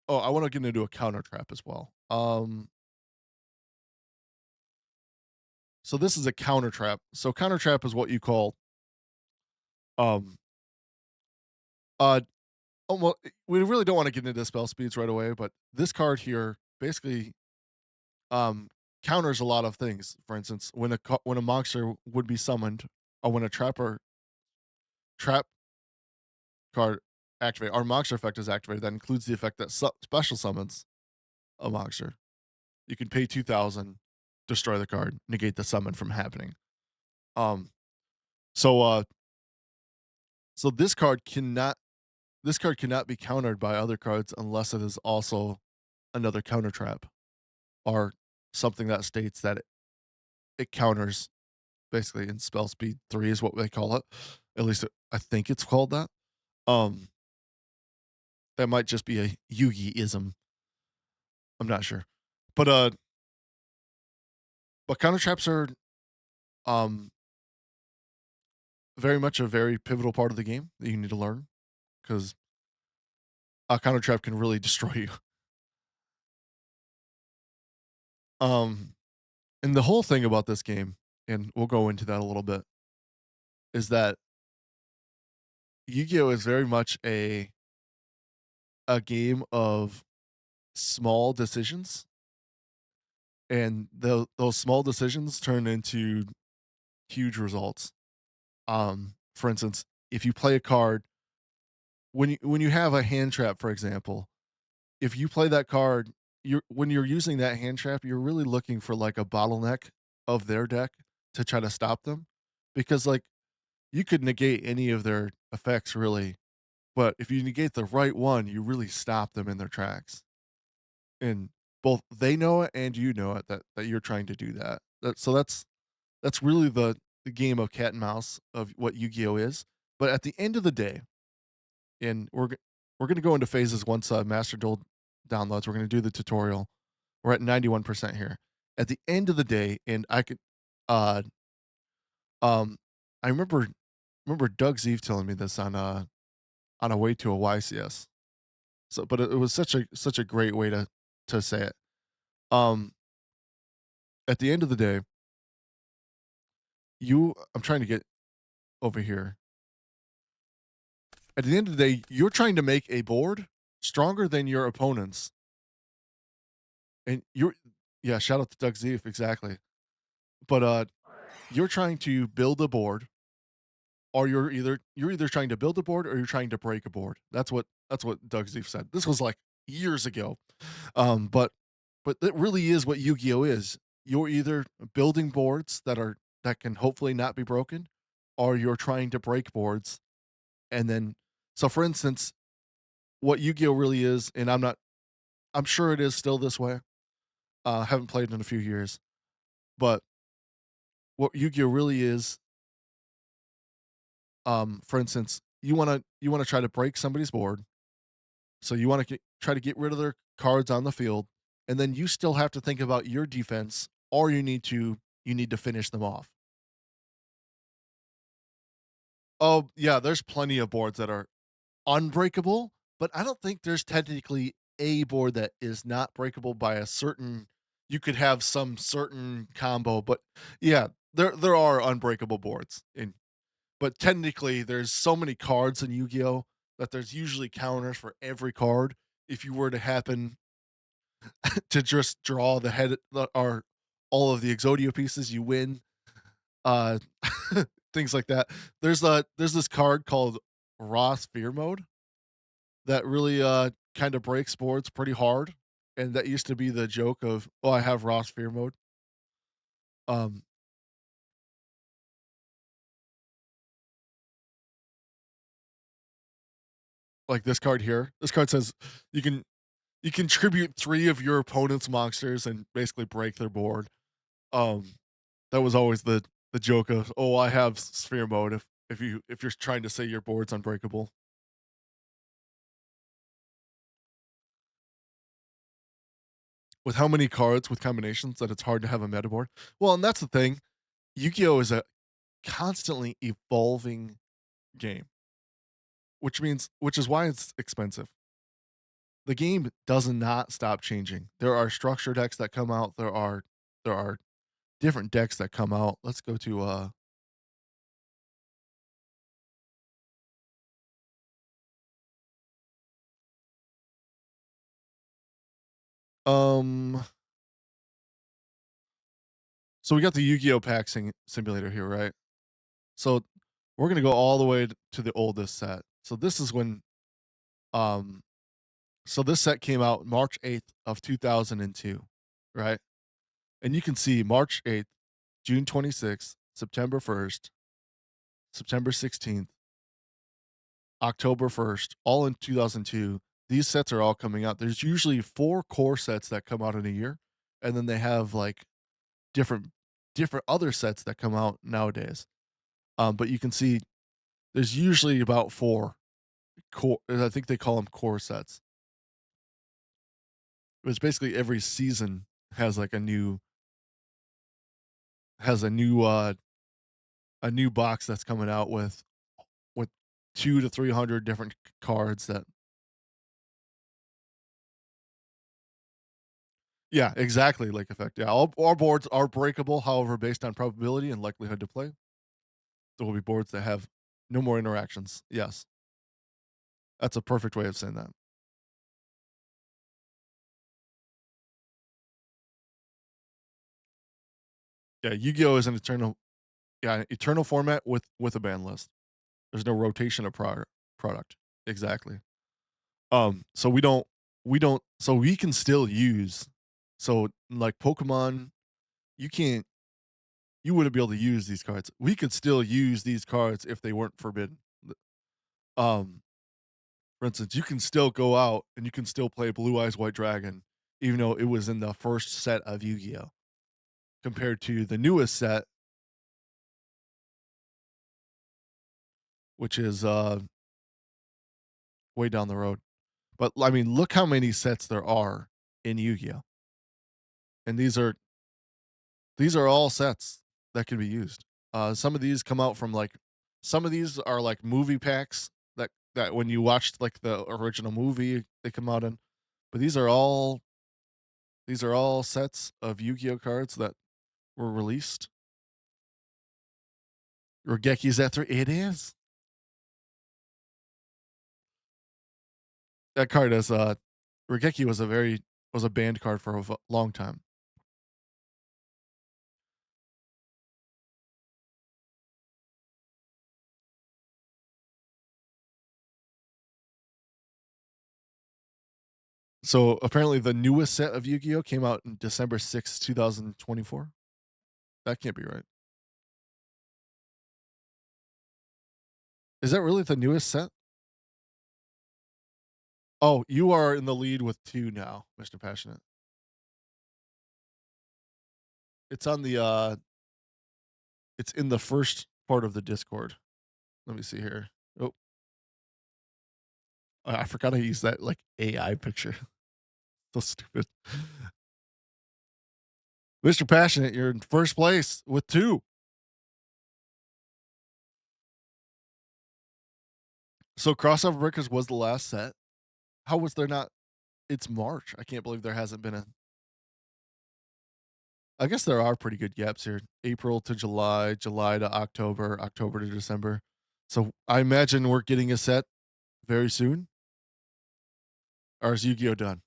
oh, I want to get into a counter trap as well. So this is a counter trap. So counter trap is what you call um uh oh, well, we really don't want to get into spell speeds right away, but this card here basically counters a lot of things. For instance, when a monster would be summoned, or when a trap card activate, our monster effect is activated. That includes the effect that special summons a monster. You can pay 2,000, destroy the card, negate the summon from happening. Um, so this card cannot be countered by other cards unless it is also another counter trap or something that states that it counters basically in spell speed 3 is what they call it. At least I think it's called that. Um, that might just be a Yugi-ism. I'm not sure. But counter traps are um very much a very pivotal part of the game that you need to learn because a counter trap can really destroy you. Um, and the whole thing about this game and we'll go into that a little bit, is that Yu-Gi-Oh is very much a game of small decisions, and those small decisions turn into huge results. For instance, if you play a card when you have a hand trap, for example, if you play that card, when you're using that hand trap, you're really looking for like a bottleneck of their deck to try to stop them, because like you could negate any of their effects really, but if you negate the right one, you really stop them in their tracks. And both they know it and you know it that you're trying to do that. That's really the game of cat and mouse of what Yu-Gi-Oh is. But at the end of the day, and we're gonna go into phases once Master Duel downloads. We're gonna do the tutorial. We're at 91% here. At the end of the day, and I could, uh, I remember Doug Zeeve telling me this on a way to a YCS. So, but it was such a great way to say it. Um, at the end of the day, I'm trying to get over here. At the end of the day, you're trying to make a board stronger than your opponents, and yeah. Shout out to Doug Zeef, exactly. But you're trying to build a board, or you're either trying to build a board or you're trying to break a board. That's what Doug Zeef said. This was like years ago. But it really is what Yu-Gi-Oh is. You're either building boards that can hopefully not be broken, or you're trying to break boards. And then, so for instance, what Yu-Gi-Oh really is, and I'm sure it is still this way. Haven't played in a few years, but what Yu-Gi-Oh really is, for instance, you wanna try to break somebody's board, so you wanna try to get rid of their cards on the field, and then you still have to think about your defense, or you need to finish them off. Oh, yeah, there's plenty of boards that are unbreakable, but I don't think there's technically a board that is not breakable by a certain you could have some certain combo, but yeah, there are unbreakable boards in, but technically there's so many cards in Yu-Gi-Oh that there's usually counters for every card. If you were to happen to just draw the head or all of the Exodio pieces, you win. Uh things like that. There's this card called Raw Sphere Mode that really kind of breaks boards pretty hard. And that used to be the joke of, oh, I have Raw Sphere Mode. Um like this card here. This card says you can you contribute 3 of your opponent's monsters and basically break their board. Um, that was always the joke of, "Oh, I have sphere mode," if you're trying to say your board's unbreakable. With how many cards with combinations that it's hard to have a meta board. Well, and that's the thing. Yu-Gi-Oh is a constantly evolving game, which is why it's expensive. The game does not stop changing. There are structure decks that come out. There are different decks that come out. Let's go to um so we got the Yu-Gi-Oh pack simulator here, right? So we're gonna go all the way to the oldest set. So this is when um so this set came out March 8th of 2002, right? And you can see March 8th, June 26th, September 1st, September 16th, October 1st, all in 2002. These sets are all coming out. There's usually 4 core sets that come out in a year, and then they have like different different other sets that come out nowadays. But you can see there's usually about 4 core. I think they call them core sets. It's basically every season has like has a new box that's coming out with 2 to 300 different cards that Yeah, exactly. Lake effect. Yeah, all boards are breakable. However, based on probability and likelihood to play, there will be boards that have no more interactions. Yes, that's a perfect way of saying that. Yeah, Yu-Gi-Oh is an eternal, yeah, an eternal format with a ban list. There's no rotation of product. Exactly. So so we can still use, so like Pokemon, you can't, you wouldn't be able to use these cards. We could still use these cards if they weren't forbidden. Um, for instance, you can still go out and you can still play Blue Eyes White Dragon, even though it was in the first set of Yu-Gi-Oh, compared to the newest set, which is way down the road. But I mean, look how many sets there are in Yu-Gi-Oh, and these are all sets that can be used. Some of these come out from like, some of these are like movie packs that when you watched like the original movie they come out in. But these are all sets of Yu-Gi-Oh cards that were released. Regeki's after it is. That card is Regeki was a banned card for a long time. So apparently the newest set of Yu-Gi-Oh came out in December 6th, 2024. That can't be right. Is that really the newest set? Oh, you are in the lead with 2 now, Mr. Passionate. It's on the it's in the first part of the Discord. Let me see here. Oh, I forgot I used that like AI picture. So stupid. Mr. Passionate, you're in first place with 2. So Crossover Breakers was the last set. How was there not? It's March. I can't believe there hasn't been a. I guess there are pretty good gaps here. April to July, July to October, October to December. So I imagine we're getting a set very soon. Or is Yu-Gi-Oh done?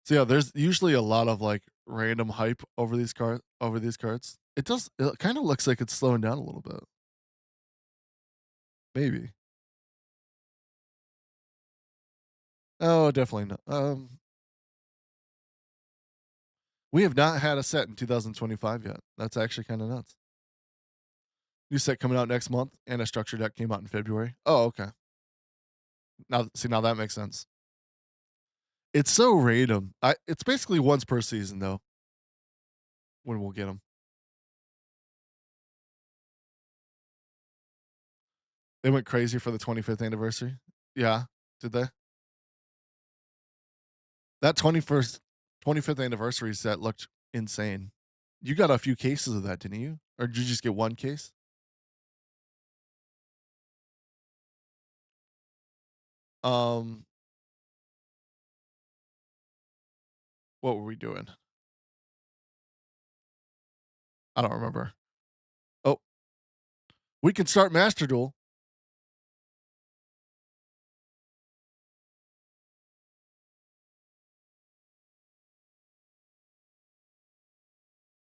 So yeah, there's usually a lot of like random hype over these cards. It kind of looks like it's slowing down a little bit. Maybe. Oh, definitely not. We have not had a set in 2025 yet. That's actually kind of nuts. New set coming out next month, and a structure deck came out in February. Oh, okay. Now that makes sense. It's so random. It's basically once per season though, when we'll get them. They went crazy for the 25th anniversary. Yeah, did they? That 25th anniversary set looked insane. You got a few cases of that, didn't you? Or did you just get one case? Um, what were we doing? I don't remember. Oh, we can start Master Duel.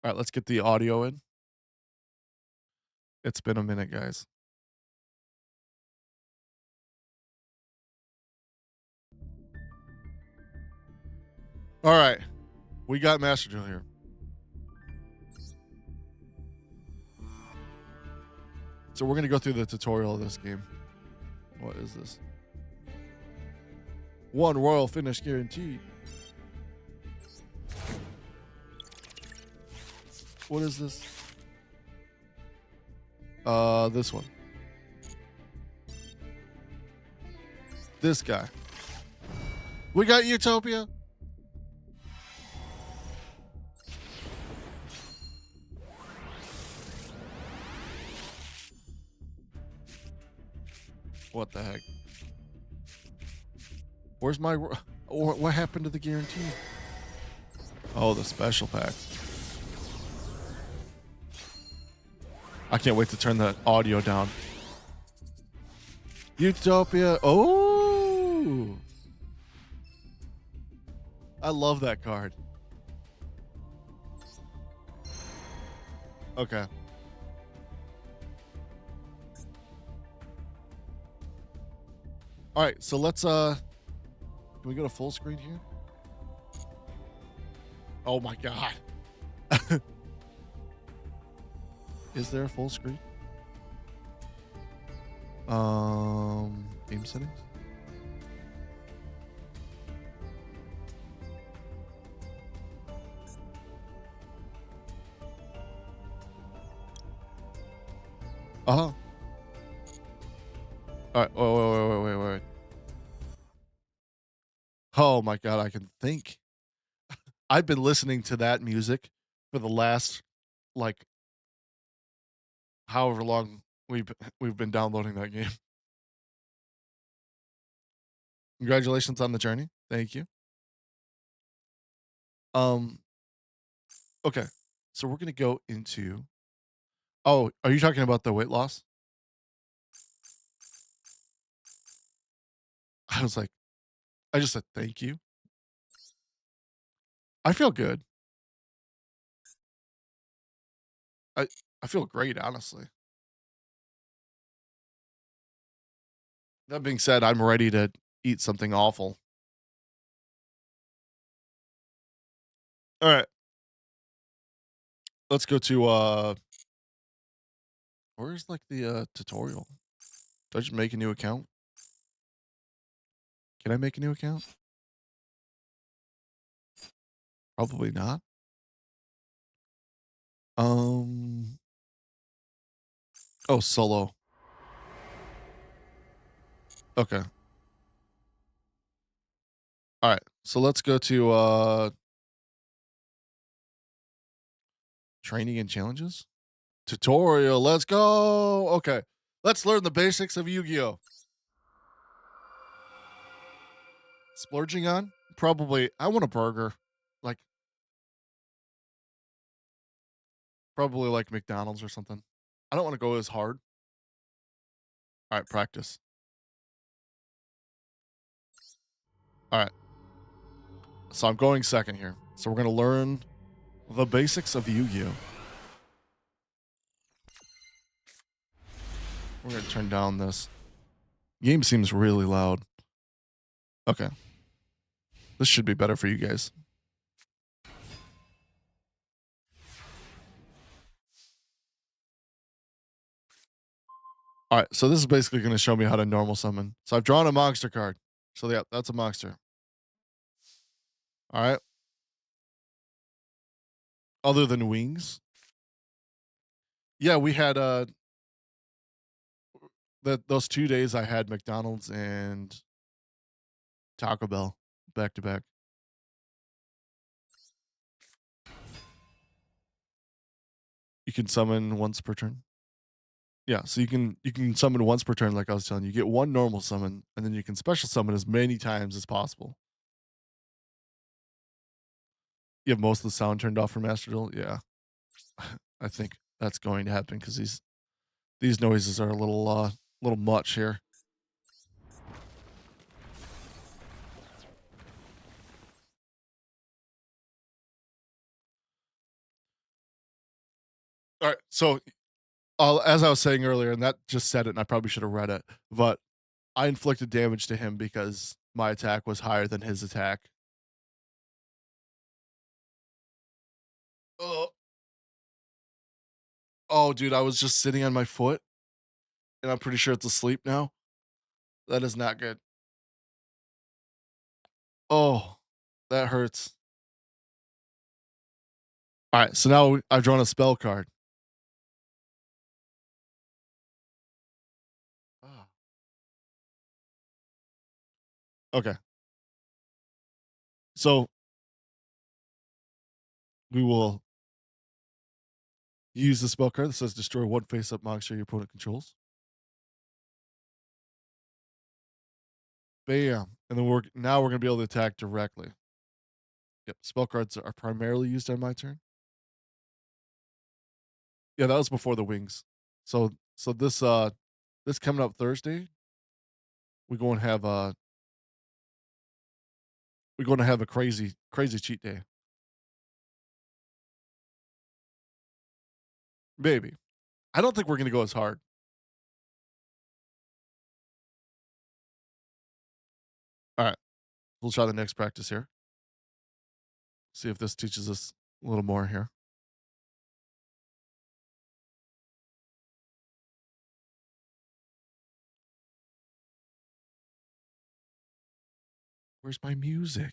All right, let's get the audio in. It's been a minute, guys. All right, we got Master Duel here. So we're gonna go through the tutorial of this game. What is this? 1 royal finish guaranteed. What is this? This one. This guy. We got Utopia. What the heck? Where's my... What happened to the guarantee? Oh, the special pack. I can't wait to turn the audio down. Utopia. Oh! I love that card. Okay. All right, so let's can we go to full screen here? Oh my god. Is there a full screen? Game settings? Uh-huh. All right. Wait. Oh my god, I can think. I've been listening to that music for the last like however long we've been downloading that game. Congratulations on the journey. Thank you. Okay. So we're going to go into... Oh, are you talking about the weight loss? I was like, I just said thank you. I feel good. I feel great, honestly. That being said, I'm ready to eat something awful. All right. Let's go to where's like the tutorial? Do I just make a new account? Can I make a new account? Probably not. Oh, solo. Okay. All right. So let's go to training and challenges. Tutorial. Let's go. Okay. Let's learn the basics of Yu-Gi-Oh. Splurging on? Probably. I want a burger. Like, probably like McDonald's or something. I don't want to go as hard. All right. Practice. All right. So I'm going second here. So we're going to learn the basics of Yu-Gi-Oh. We're going to turn down this. Game seems really loud. Okay. This should be better for you guys. All right, so this is basically going to show me how to normal summon. So I've drawn a monster card. So yeah, that's a monster. All right. Other than wings. Yeah, we had those 2 days I had McDonald's and Taco Bell back to back. You can summon once per turn. Yeah, so you can summon once per turn, like I was telling you. You get one normal summon, and then you can special summon as many times as possible. You have most of the sound turned off for Master Duel? Yeah. I think that's going to happen because these noises are a little much here. All right, so as I was saying earlier, and that just said it, and I probably should have read it, but I inflicted damage to him because my attack was higher than his attack. Oh, oh, dude, I was just sitting on my foot, and I'm pretty sure it's asleep now. That is not good. Oh, that hurts. All right, so now I've drawn a spell card. Ah. Okay. So we will use the spell card that says destroy one face-up monster your opponent controls. Bam. And then we're gonna be able to attack directly. Yep. Spell cards are primarily used on my turn. Yeah, that was before the wings. So this coming up Thursday, we're going to have a crazy cheat day. Maybe. I don't think we're gonna go as hard. All right. We'll try the next practice here. See if this teaches us a little more here. Where's my music?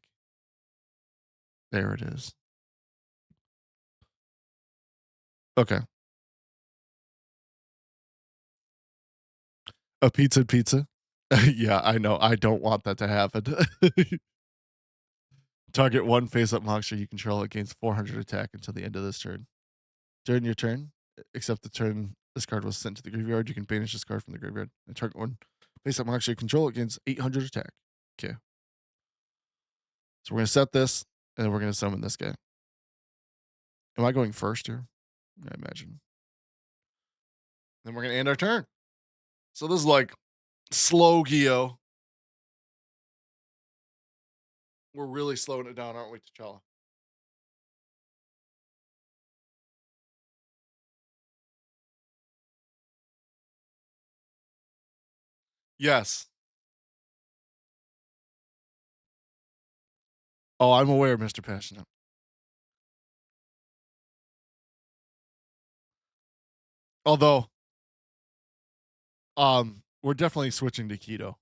There it is. Okay. A pizza. Yeah, I know. I don't want that to happen. Target one face-up monster you control. It gains 400 attack until the end of this turn. During your turn, except the turn this card was sent to the graveyard, you can banish this card from the graveyard. And target one face-up monster you control. It gains 800 attack. Okay. So we're going to set this, and then we're going to summon this guy. Am I going first here? I imagine. Then we're going to end our turn. So this is like slow Geo. We're really slowing it down, aren't we, T'Challa? Yes. Oh, I'm aware, Mr. Passionate. Although, we're definitely switching to keto.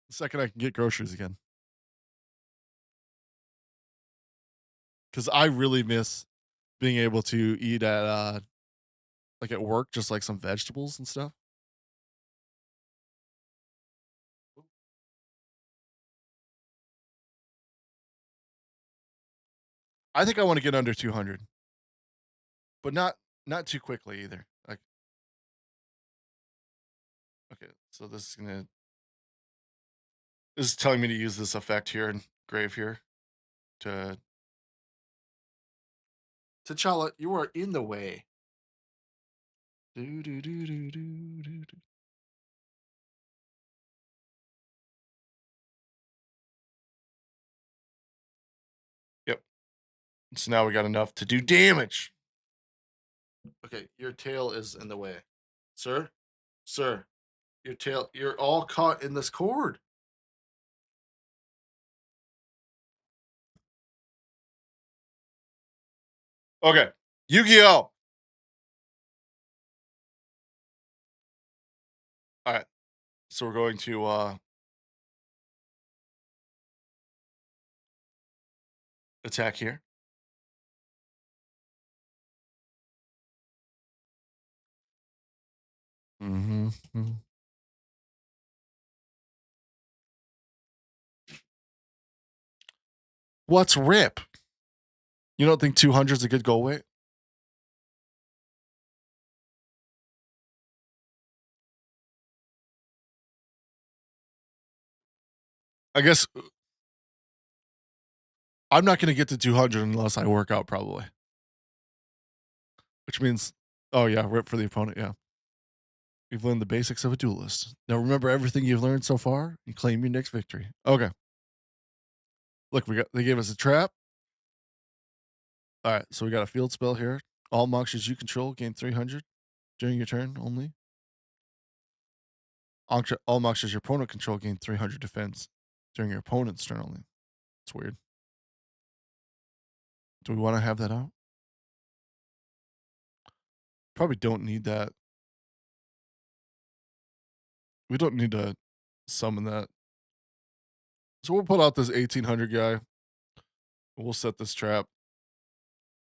The second I can get groceries again. Because I really miss being able to eat at like at work, just like some vegetables and stuff. I think I want to get under 200, but not too quickly either. Like, okay, so this is telling me to use this effect here in grave here to T'Challa, you are in the way. Do do do do do do do. Yep. So now we got enough to do damage. Okay, your tail is in the way. Sir? Sir, your tail, you're all caught in this cord. Okay. Yu-Gi-Oh! Alright. So we're going to attack here. Mm-hmm. What's rip? You don't think 200 is a good goal weight? I guess I'm not going to get to 200 unless I work out, probably. Which means, oh yeah, rip for the opponent. Yeah. You've learned the basics of a duelist. Now remember everything you've learned so far and claim your next victory. Okay. Look, they gave us a trap. All right, so we got a field spell here. All monsters you control gain 300 during your turn only. All monsters your opponent control gain 300 defense during your opponent's turn only. It's weird. Do we want to have that out? Probably don't need that. We don't need to summon that. So we'll put out this 1800 guy. We'll set this trap.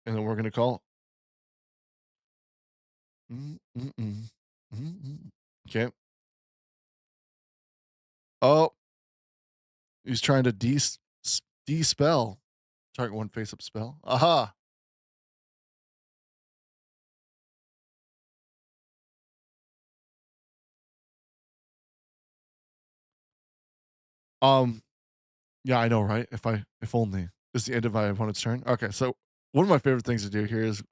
And then we're going to call. Okay. Oh. He's trying to de-spell. Target one face-up spell. Aha. Yeah, I know, right? If only. It's the end of my opponent's turn. Okay, so one of my favorite things to do here is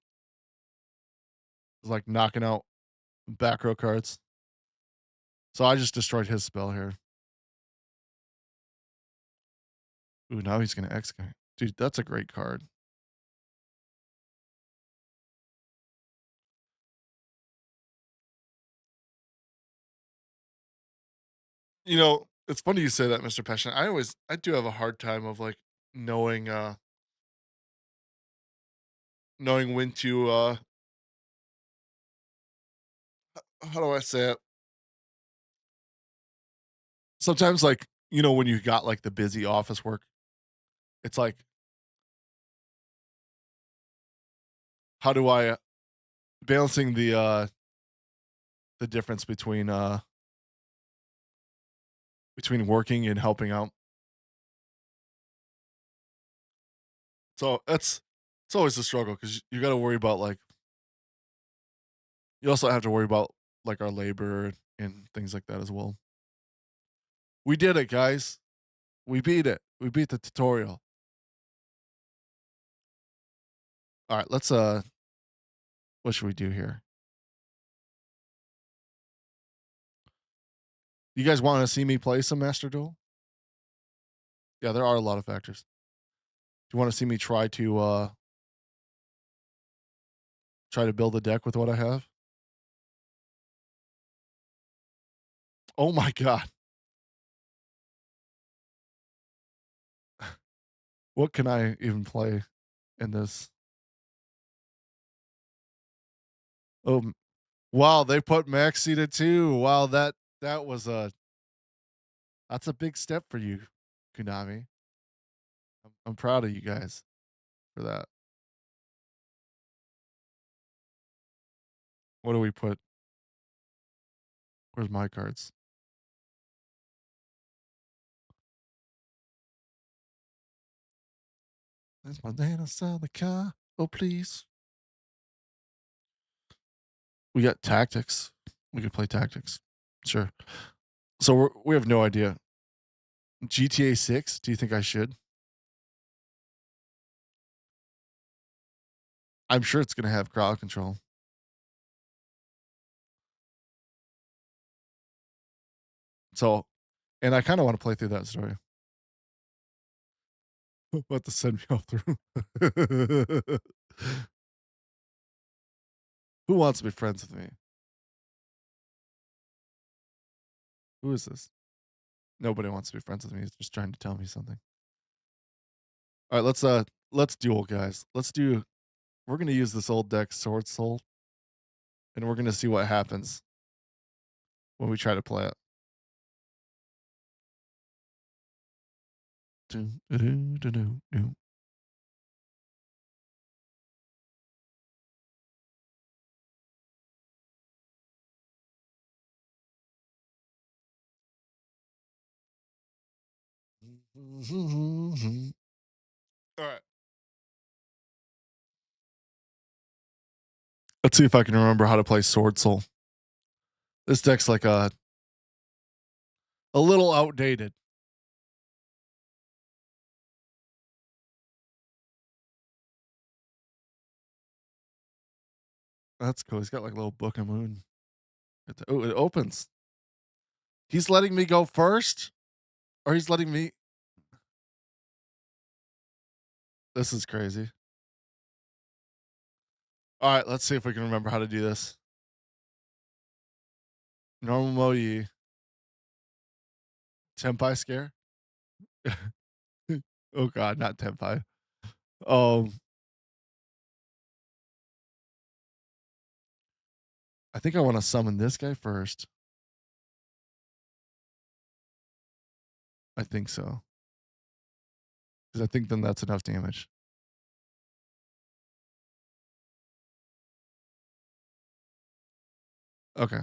like knocking out back row cards. So I just destroyed his spell here. Ooh, now he's gonna X guy. Dude, that's a great card. You know, it's funny you say that, Mr. Passion. I do have a hard time of like knowing knowing when to how do I say it? Sometimes like, you know, when you got like the busy office work, it's like, how do I balancing the difference between working and helping out. So it's always a struggle because you got to worry about like you also have to worry about like our labor and things like that as well. We did it, guys. We beat it. We beat the tutorial. All right, let's what should we do here? You guys want to see me play some Master Duel? Yeah, there are a lot of factors. Do you want to see me try to build a deck with what I have? Oh my god. What can I even play in this? Oh, wow, they put max seeded too. Wow, that was that's a big step for you, Konami. I'm proud of you guys for that. What do we put? Where's my cards? That's my nana sell the car. Oh please. We got tactics. We could play tactics. Sure. So we have no idea. GTA 6? Do you think I should? I'm sure it's gonna have crowd control. So, and I kind of want to play through that story. What to send me all through? Who wants to be friends with me? Who is this? Nobody wants to be friends with me. He's just trying to tell me something. All right, let's duel, guys. We're gonna use this old deck, Sword Soul, and we're gonna see what happens when we try to play it. Doo, doo, doo, doo, doo. All right. Let's see if I can remember how to play Sword Soul. This deck's like a little outdated. That's cool. He's got like a little book of moon. Oh, it opens. He's letting me go first? Or he's letting me. This is crazy. All right, let's see if we can remember how to do this. Normal mode, Tempai scare. Oh god, not Tempai. Um, I think I want to summon this guy first. I think so. Because I think then that's enough damage. Okay.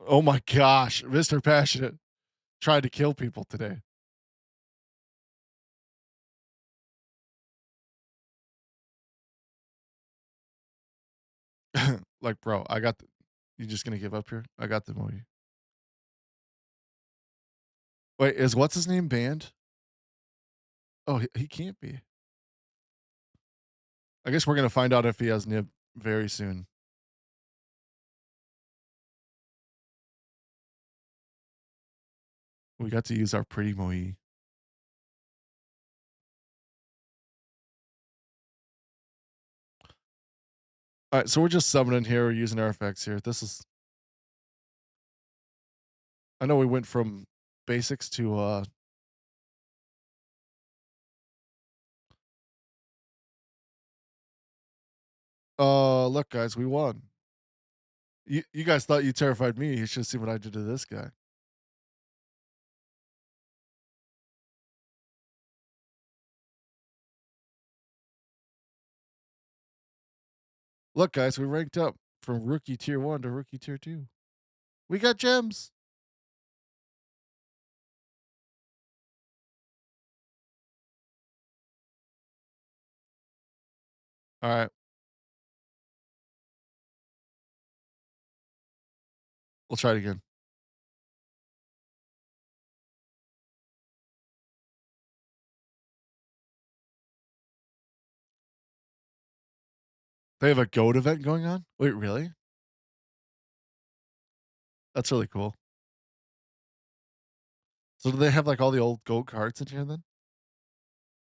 Oh my gosh, Mr. Passionate tried to kill people today. Like, bro, You just gonna give up here? I got the Moe. Wait, is what's his name banned? Oh, he can't be. I guess we're gonna find out if he has nib very soon. We got to use our pretty Moe. All right, so we're just summoning here. We're using our effects here. This is. I know we went from basics to look, guys, we won. You guys thought you terrified me. You should see what I did to this guy. Look, guys, we ranked up from rookie tier 1 to rookie tier 2. We got gems. All right. We'll try it again. They have a GOAT event going on? Wait, really? That's really cool. So do they have like all the old GOAT cards in here then?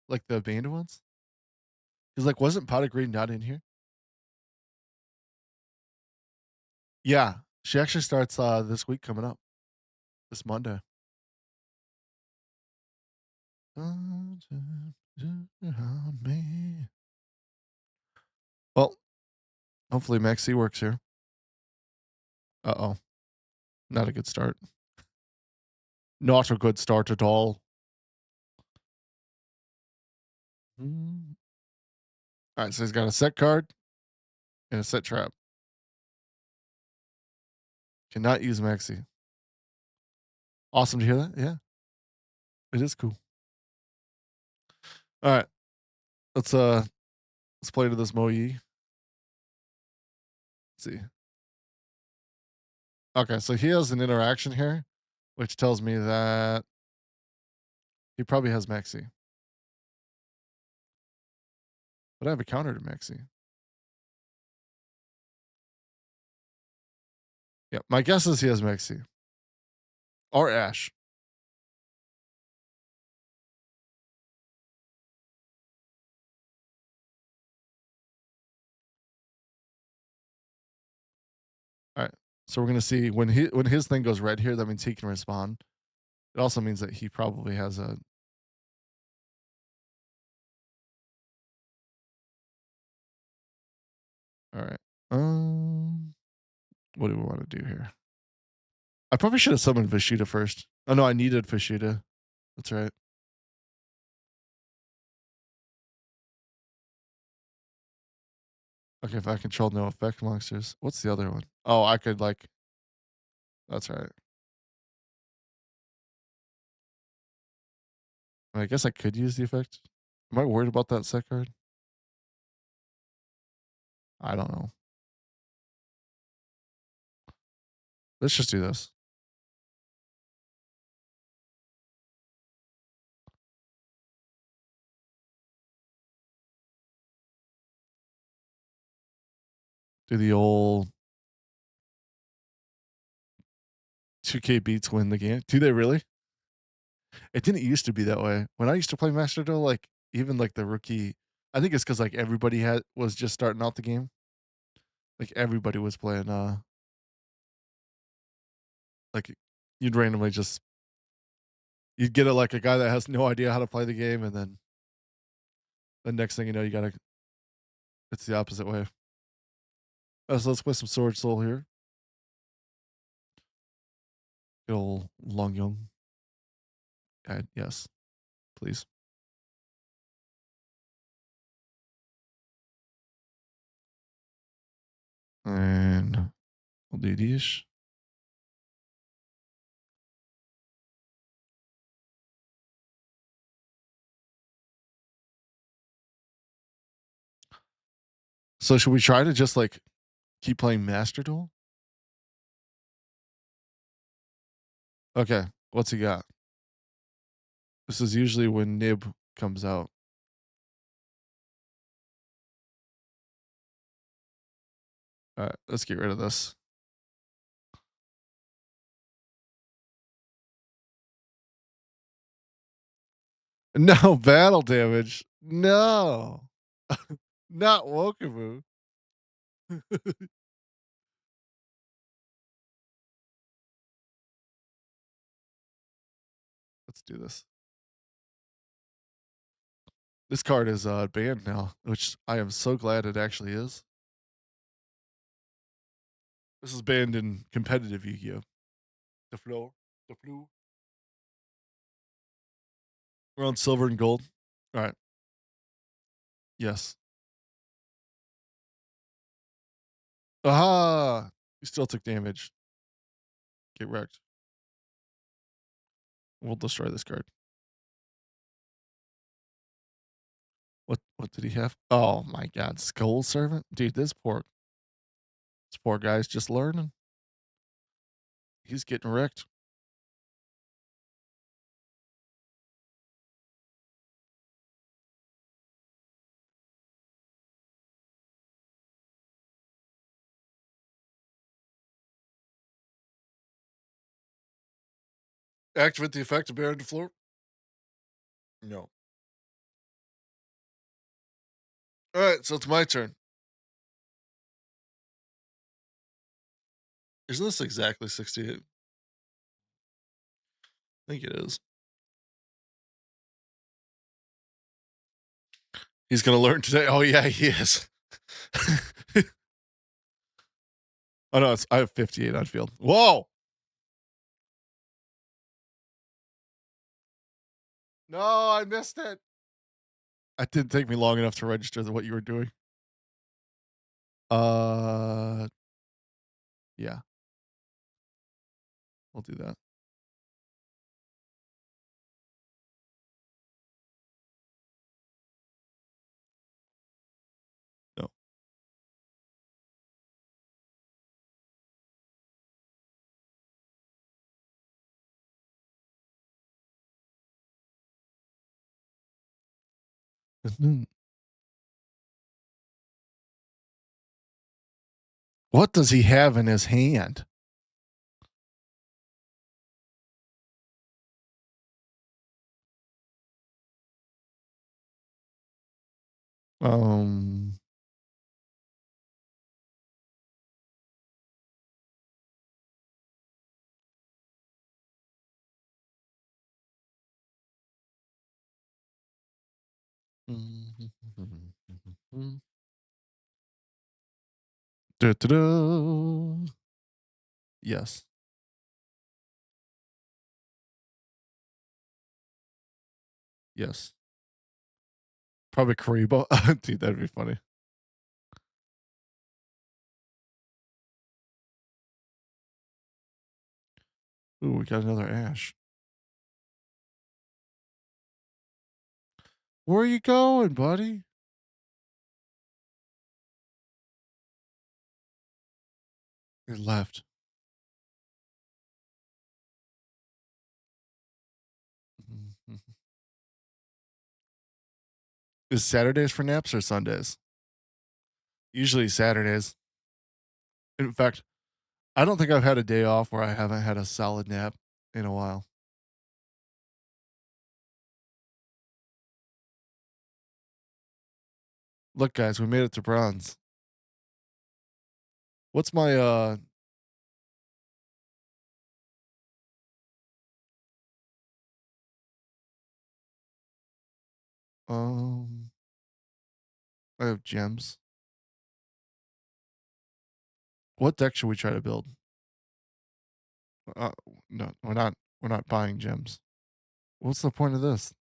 Like the banned ones? Because like wasn't Pot of Green not in here? Yeah. She actually starts this week coming up. This Monday. Well, hopefully Maxi works here. Uh-oh. Not a good start. Not a good start at all. All right, so he's got a set card and a set trap. Cannot use Maxi. Awesome to hear that. Yeah. It is cool. All right. Let's play to this Moe. Let's see. Okay, so he has an interaction here, which tells me that he probably has Maxi. But I have a counter to Maxi. Yeah, my guess is he has Maxi. Or Ash. All right. So we're gonna see when his thing goes red here, that means he can respond. It also means that he probably has a. All right. What do we want to do here? I probably should have summoned Vishita first. Oh no, I needed Vishita. That's right. Okay, if I control no effect monsters. What's the other one? Oh, I could like. That's right. I guess I could use the effect. Am I worried about that set card? I don't know. Let's just do this. Do the old 2K beats win the game. Do they really? It didn't used to be that way. When I used to play Master Duel, like even like the rookie, I think it's because like everybody was just starting out the game. Like everybody was playing like you'd randomly just you'd get it like a guy that has no idea how to play the game, and then the next thing you know, it's the opposite way. So let's play some Sword Soul here. Good old Long Young. Yes, please. And we'll do these. So should we try to just like keep playing Master Duel? Okay, what's he got? This is usually when Nib comes out. All right, let's get rid of this. No battle damage. No. Not Wokamu. Let's do this. This card is banned now, which I am so glad it actually is. This is banned in competitive Yu-Gi-Oh. The flow. The flu. We're on silver and gold. All right. Yes. Aha! You still took damage. Get wrecked. We'll destroy this card. What did he have? Oh my god, Skull Servant? Dude, this poor guy's just learning. He's getting wrecked. Activate the effect of bear on the floor. No. All right, so it's my turn. Isn't this exactly 68? I think it is. He's gonna learn today. Oh yeah, he is. Oh no, I have 58 on field. Whoa! No, I missed it. It didn't take me long enough to register what you were doing. Yeah. We'll do that. No. What does he have in his hand? Um. Da-da-da. Yes. Yes. Probably Karibo. Dude, that'd be funny. Ooh, we got another Ash. Where are you going, buddy? He left. Is Saturdays for naps or Sundays? Usually Saturdays. In fact, I don't think I've had a day off where I haven't had a solid nap in a while. Look, guys, we made it to bronze. What's my I have gems. What deck should we try to build? Uh, no, we're not buying gems. What's the point of this?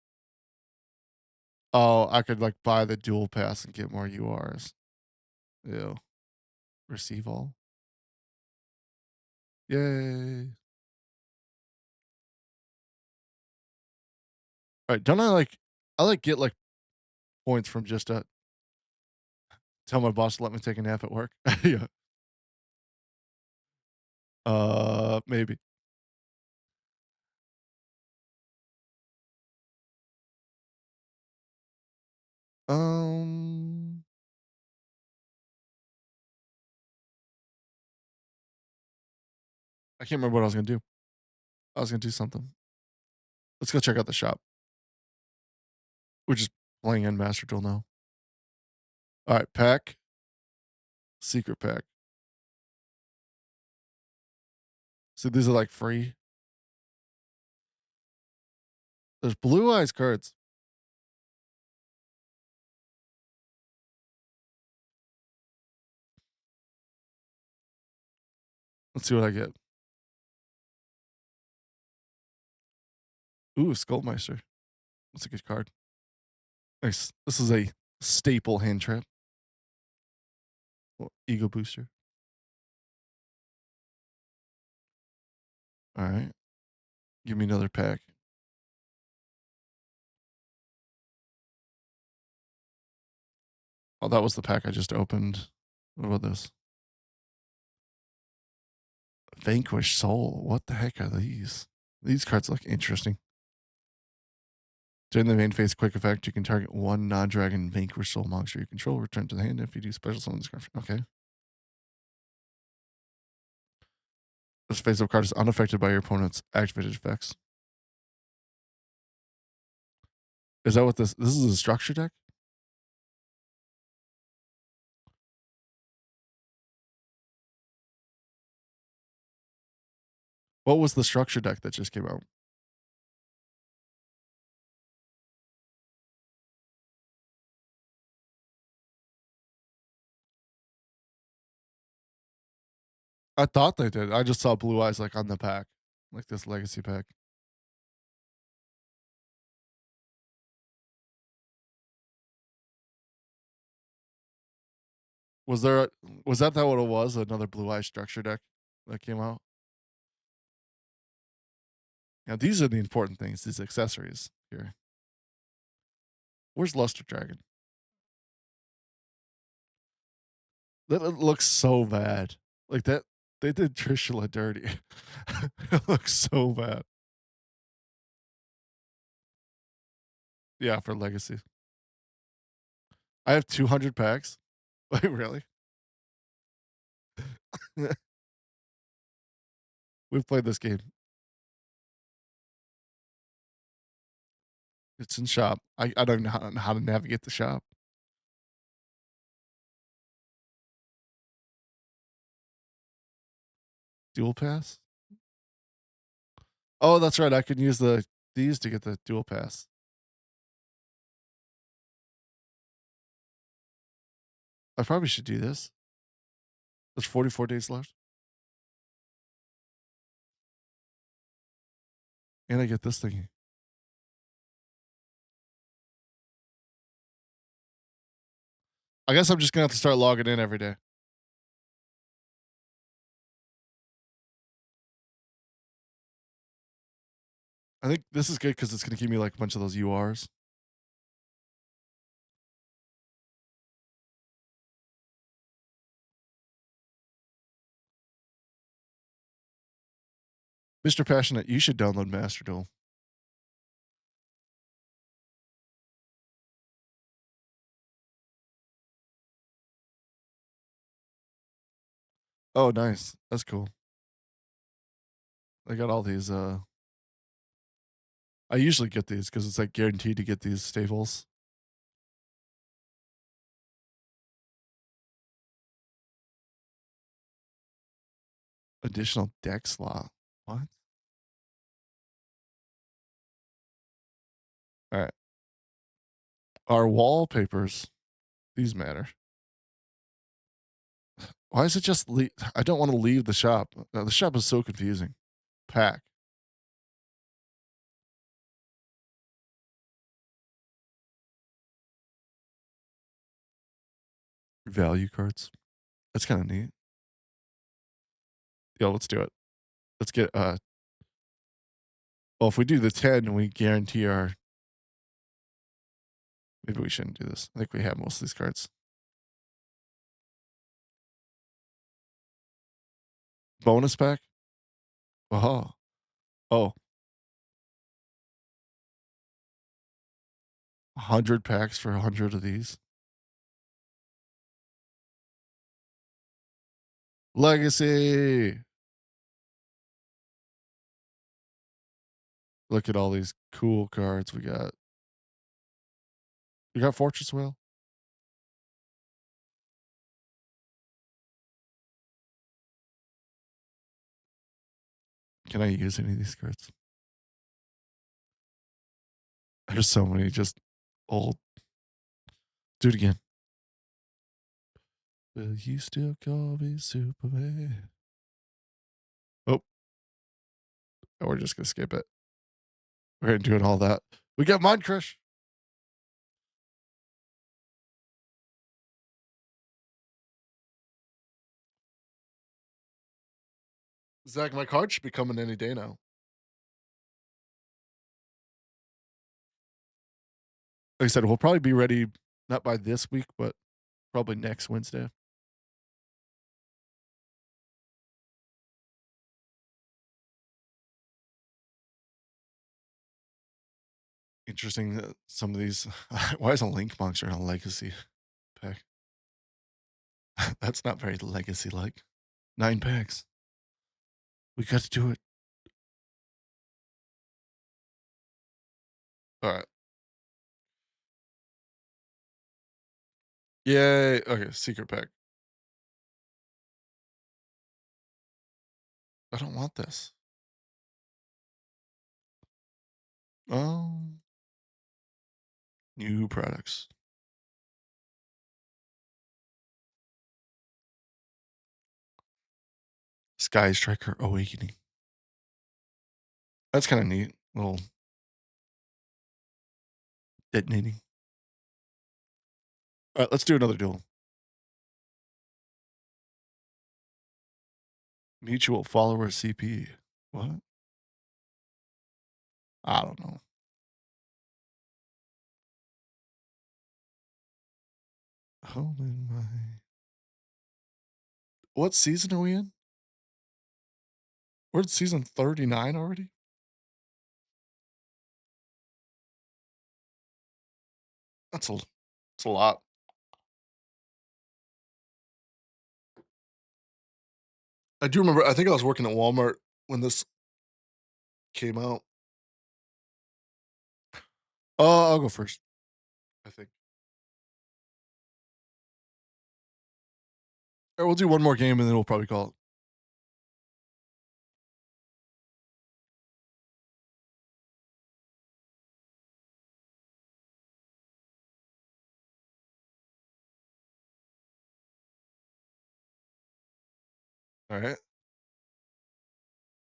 Oh, I could like buy the dual pass and get more URs. Ew. Receive all. Yay. All right, don't I like get like points from just tell my boss to let me take a nap at work. Yeah. Maybe. Um, I can't remember what I was gonna do. I was gonna do something. Let's go check out the shop. We're just playing in Master Duel now. All right, pack. Secret pack. So these are like free. There's Blue Eyes cards. Let's see what I get. Ooh, Skullmeister. That's a good card. Nice. This is a staple hand trap. Ego booster. All right. Give me another pack. Oh, that was the pack I just opened. What about this? Vanquish Soul. What the heck are these? These cards look interesting. During the main phase quick effect, you can target one non-dragon Vanquish Soul monster you control. Return to the hand if you do special summon this card. Okay. This face-up card is unaffected by your opponent's activated effects. Is that what this is a structure deck? What was the structure deck that just came out? I thought they did. I just saw Blue Eyes like on the pack, like this legacy pack. Was that what it was? Another Blue Eyes structure deck that came out? Now these are the important things. These accessories here. Where's Luster Dragon? That looks so bad. Like that, they did Trishula dirty. It looks so bad. Yeah, for Legacy. I have 200 packs. Wait, really? We've played this game. It's in shop. I don't even know how to navigate the shop. Dual pass? Oh, that's right. I can use these to get the dual pass. I probably should do this. There's 44 days left. And I get this thing. I guess I'm just gonna have to start logging in every day. I think this is good because it's gonna give me like a bunch of those URs. Mr. Passionate, you should download Master Duel. Oh, nice. That's cool. I got all these. I usually get these because it's like guaranteed to get these staples. Additional deck slot. What? All right. Our wallpapers. These matter. Why is it just leave? I don't want to leave the shop. The shop is so confusing. Pack. Value cards. That's kind of neat. Yo, let's do it. Let's get well, if we do the 10, we guarantee our maybe we shouldn't do this. I think we have most of these cards. Bonus pack? Oh. Oh. 100 packs for 100 of these. Legacy. Look at all these cool cards we got. You got Fortress Whale? Can I use any of these cards? There's so many just old. Do it again. Will you still call me Superman? Oh, we're just gonna skip it. We're doing all that. We got Mind Crush. Zach, my card should be coming any day now. Like I said, we'll probably be ready not by this week, but probably next Wednesday. Interesting that some of these. Why is a Link Monster in a Legacy pack? That's not very Legacy like. 9 packs. We got to do it. All right. Yay. Okay, secret pack. I don't want this. New products. Sky Striker Awakening. That's kind of neat. Little detonating. All right, let's do another duel. Mutual follower CP. What? I don't know. Home in my. What season are we in? We're in season 39 already? That's a lot. I do remember, I think I was working at Walmart when this came out. I'll go first, I think. Or we'll do one more game and then we'll probably call it. All right.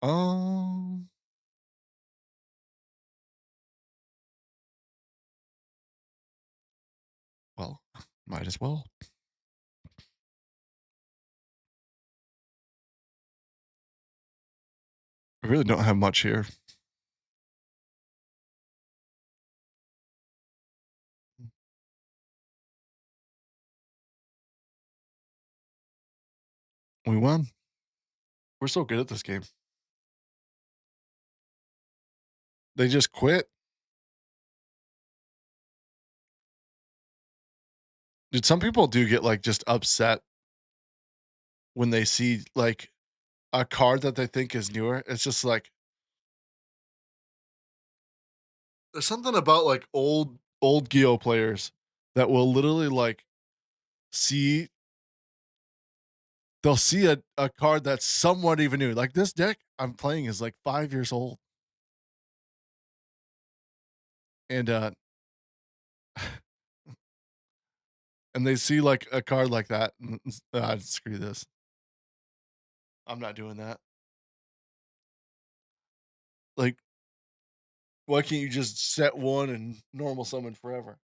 Um, well, might as well. I really don't have much here. We won. We're so good at this game. They just quit. Dude, some people do get like just upset when they see like a card that they think is newer. It's just like there's something about like old YuGiOh players that will literally like see they'll see a card that's somewhat even new. Like this deck I'm playing is like 5 years old. And and they see like a card like that and screw this. I'm not doing that. Like, why can't you just set one and normal summon forever?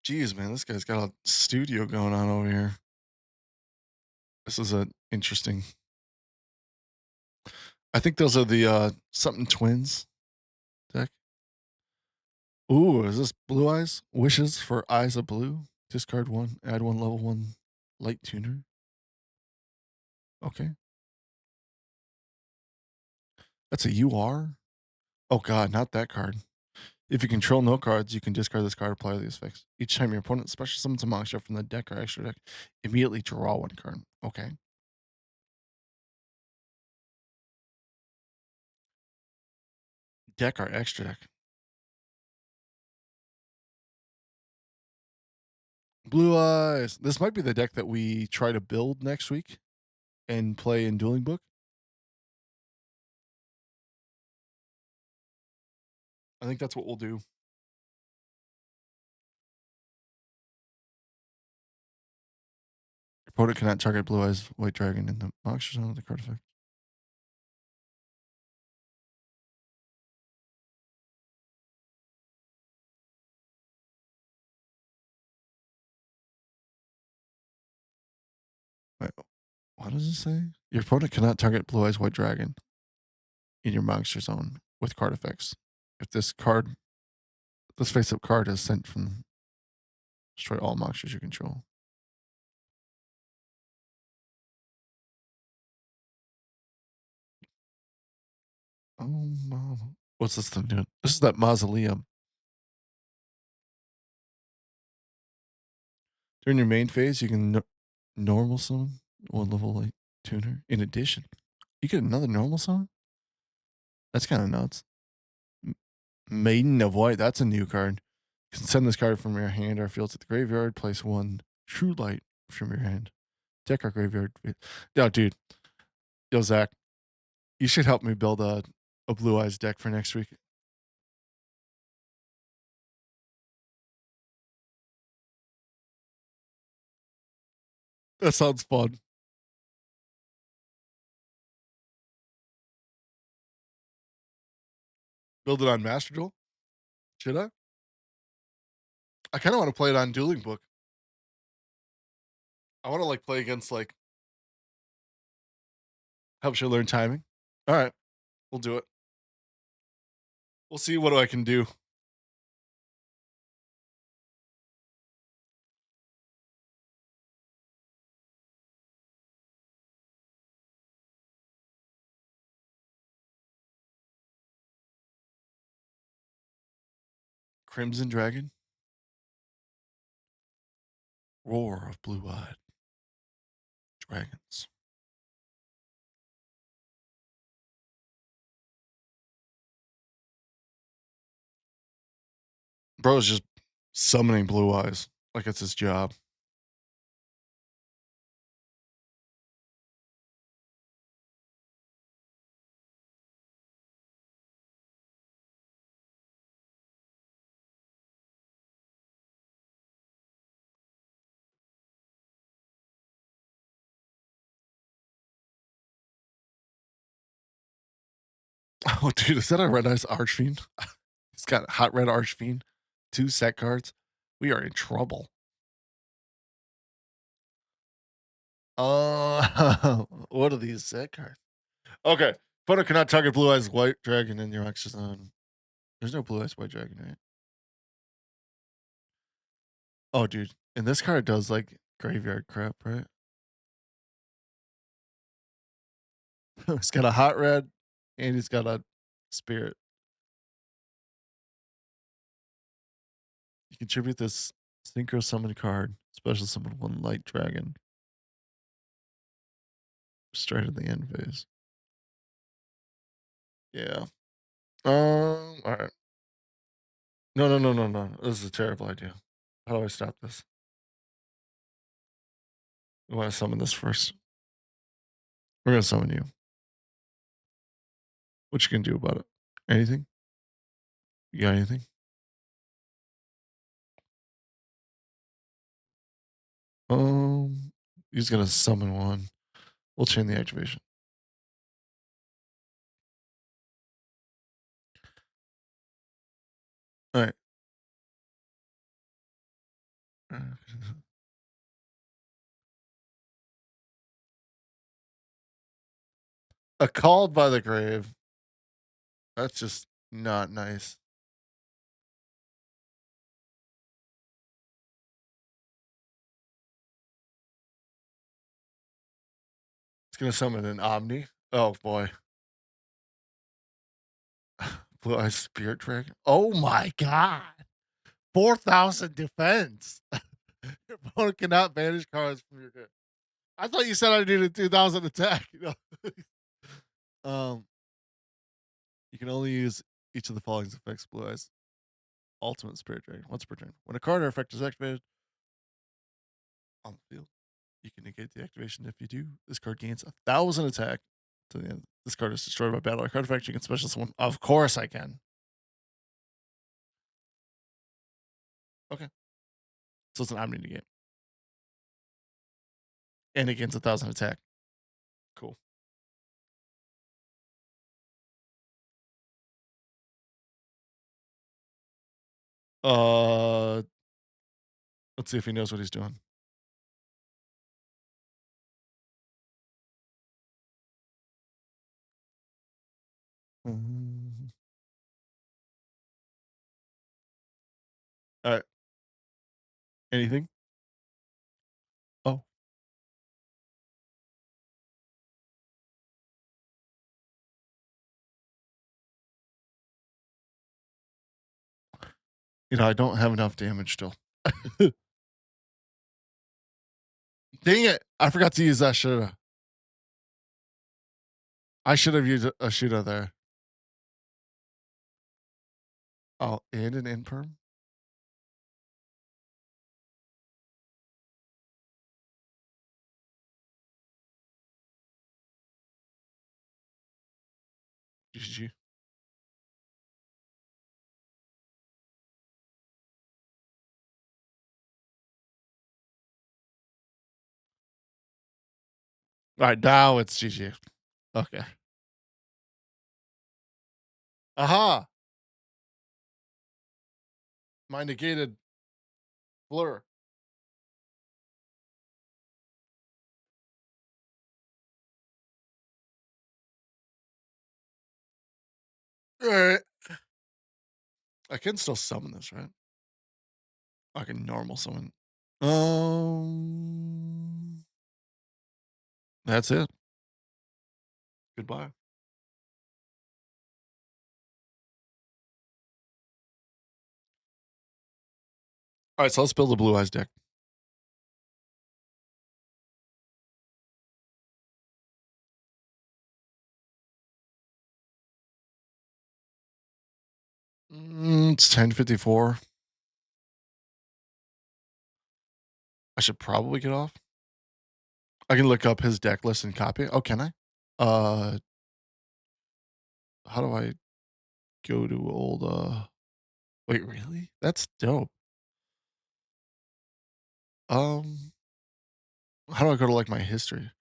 Jeez, man, this guy's got a studio going on over here. This is a interesting. I think those are the something twins deck. Ooh, is this Blue Eyes? Wishes for Eyes of Blue. Discard one, add one level 1 light tuner. Okay. That's a UR? Oh god, not that card. If you control no cards, you can discard this card, apply these effects. Each time your opponent special summons a monster from the deck or extra deck, immediately draw one card. Okay. Deck or extra deck. Blue Eyes. This might be the deck that we try to build next week and play in Dueling Book. I think that's what we'll do. Your opponent cannot target Blue Eyes White Dragon in the monster zone of the card effect. Wait, what does it say? Your opponent cannot target Blue Eyes White Dragon in your monster zone with card effects. If this face-up card is sent from destroy all monsters you control. Oh, mama. What's this thing doing? This is that mausoleum. During your main phase, you can normal summon one level like tuner. In addition, you get another normal summon? That's kind of nuts. Maiden of White, that's a new card. You can send this card from your hand or field to the graveyard. Place one True Light from your hand. Deck our graveyard. Yo, dude. Yo, Zach. You should help me build a Blue Eyes deck for next week. That sounds fun. Build it on Master Duel? Should I? I kind of want to play it on Dueling Book. I want to like play against like helps you learn timing. All right, we'll do it. We'll see what I can do. Crimson Dragon. Roar of blue-eyed dragons. Bro's just summoning Blue Eyes like it's his job. Oh, dude, is that a Red Eyes Archfiend? He's got Hot Red Archfiend, 2 set cards. We are in trouble. What are these set cards? Okay. Opponent cannot target Blue Eyes White Dragon in your action zone. There's no Blue Eyes White Dragon, right? Oh, dude. And this card does like graveyard crap, right? He's got a hot red and he's got a spirit. You contribute this synchro summon card, special summon 1 light dragon. Straight at the end phase. Yeah. All right. No. This is a terrible idea. How do I stop this? I want to summon this first. We're gonna summon you. What you can do about it? Anything? You got anything? He's gonna summon one. We'll chain the activation. All right. A called by the grave. That's just not nice. It's gonna summon an Omni. Oh boy. Blue Eyes Spirit Dragon. Oh my god. 4,000 defense. Your opponent cannot banish cards from your hand. I thought you said I needed 2,000 attack. Um, you can only use each of the following effects. Blue Eyes Ultimate Spirit Dragon once per turn. When a card or effect is activated on the field, you can negate the activation. If you do, this card gains 1,000 attack to the end. This card is destroyed by battle or card effect. You can special summon. Of course I can. Okay. So it's an Omni negate. And it gains 1,000 attack. Cool. Let's see if he knows what he's doing. All right. Anything? Oh. I don't have enough damage still. Dang it. I forgot to use that Shoulda. I should have used a Shoulda there. Oh, and an Imperm? GG. All right, now it's GG. Okay. Aha. My negated blur. All right. I can still summon this, right? I can normal summon. That's it. Goodbye. All right, so let's build a Blue Eyes deck. It's 10:54. I should probably get off. I can look up his deck list and copy it. Oh, can I? How do I go to old wait, really? That's dope. How do I go to like my history?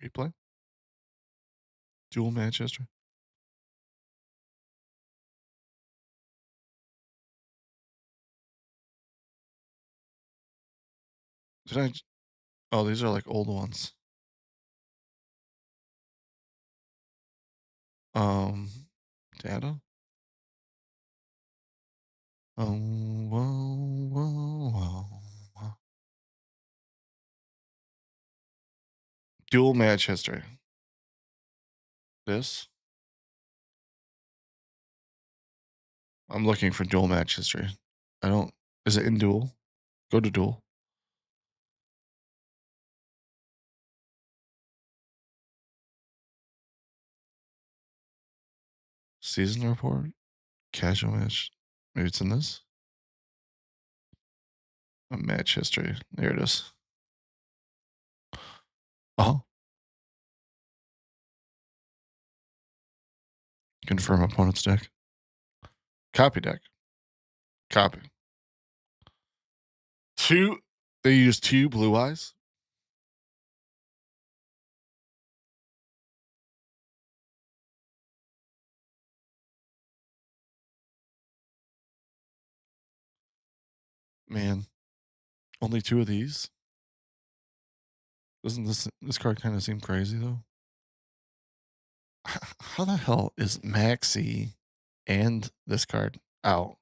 Replay? Duel match history? Did I oh, these are like old ones. Um Data? Whoa. Duel match history. This? I'm looking for duel match history. I don't is it in duel? Go to duel. Season report? Casual match. Maybe it's in this? A match history. There it is. Oh. Confirm opponent's deck. Copy deck. Copy. They use 2 Blue Eyes. Man, only 2 of these? Doesn't this card kind of seem crazy though? How the hell is Maxi and this card out?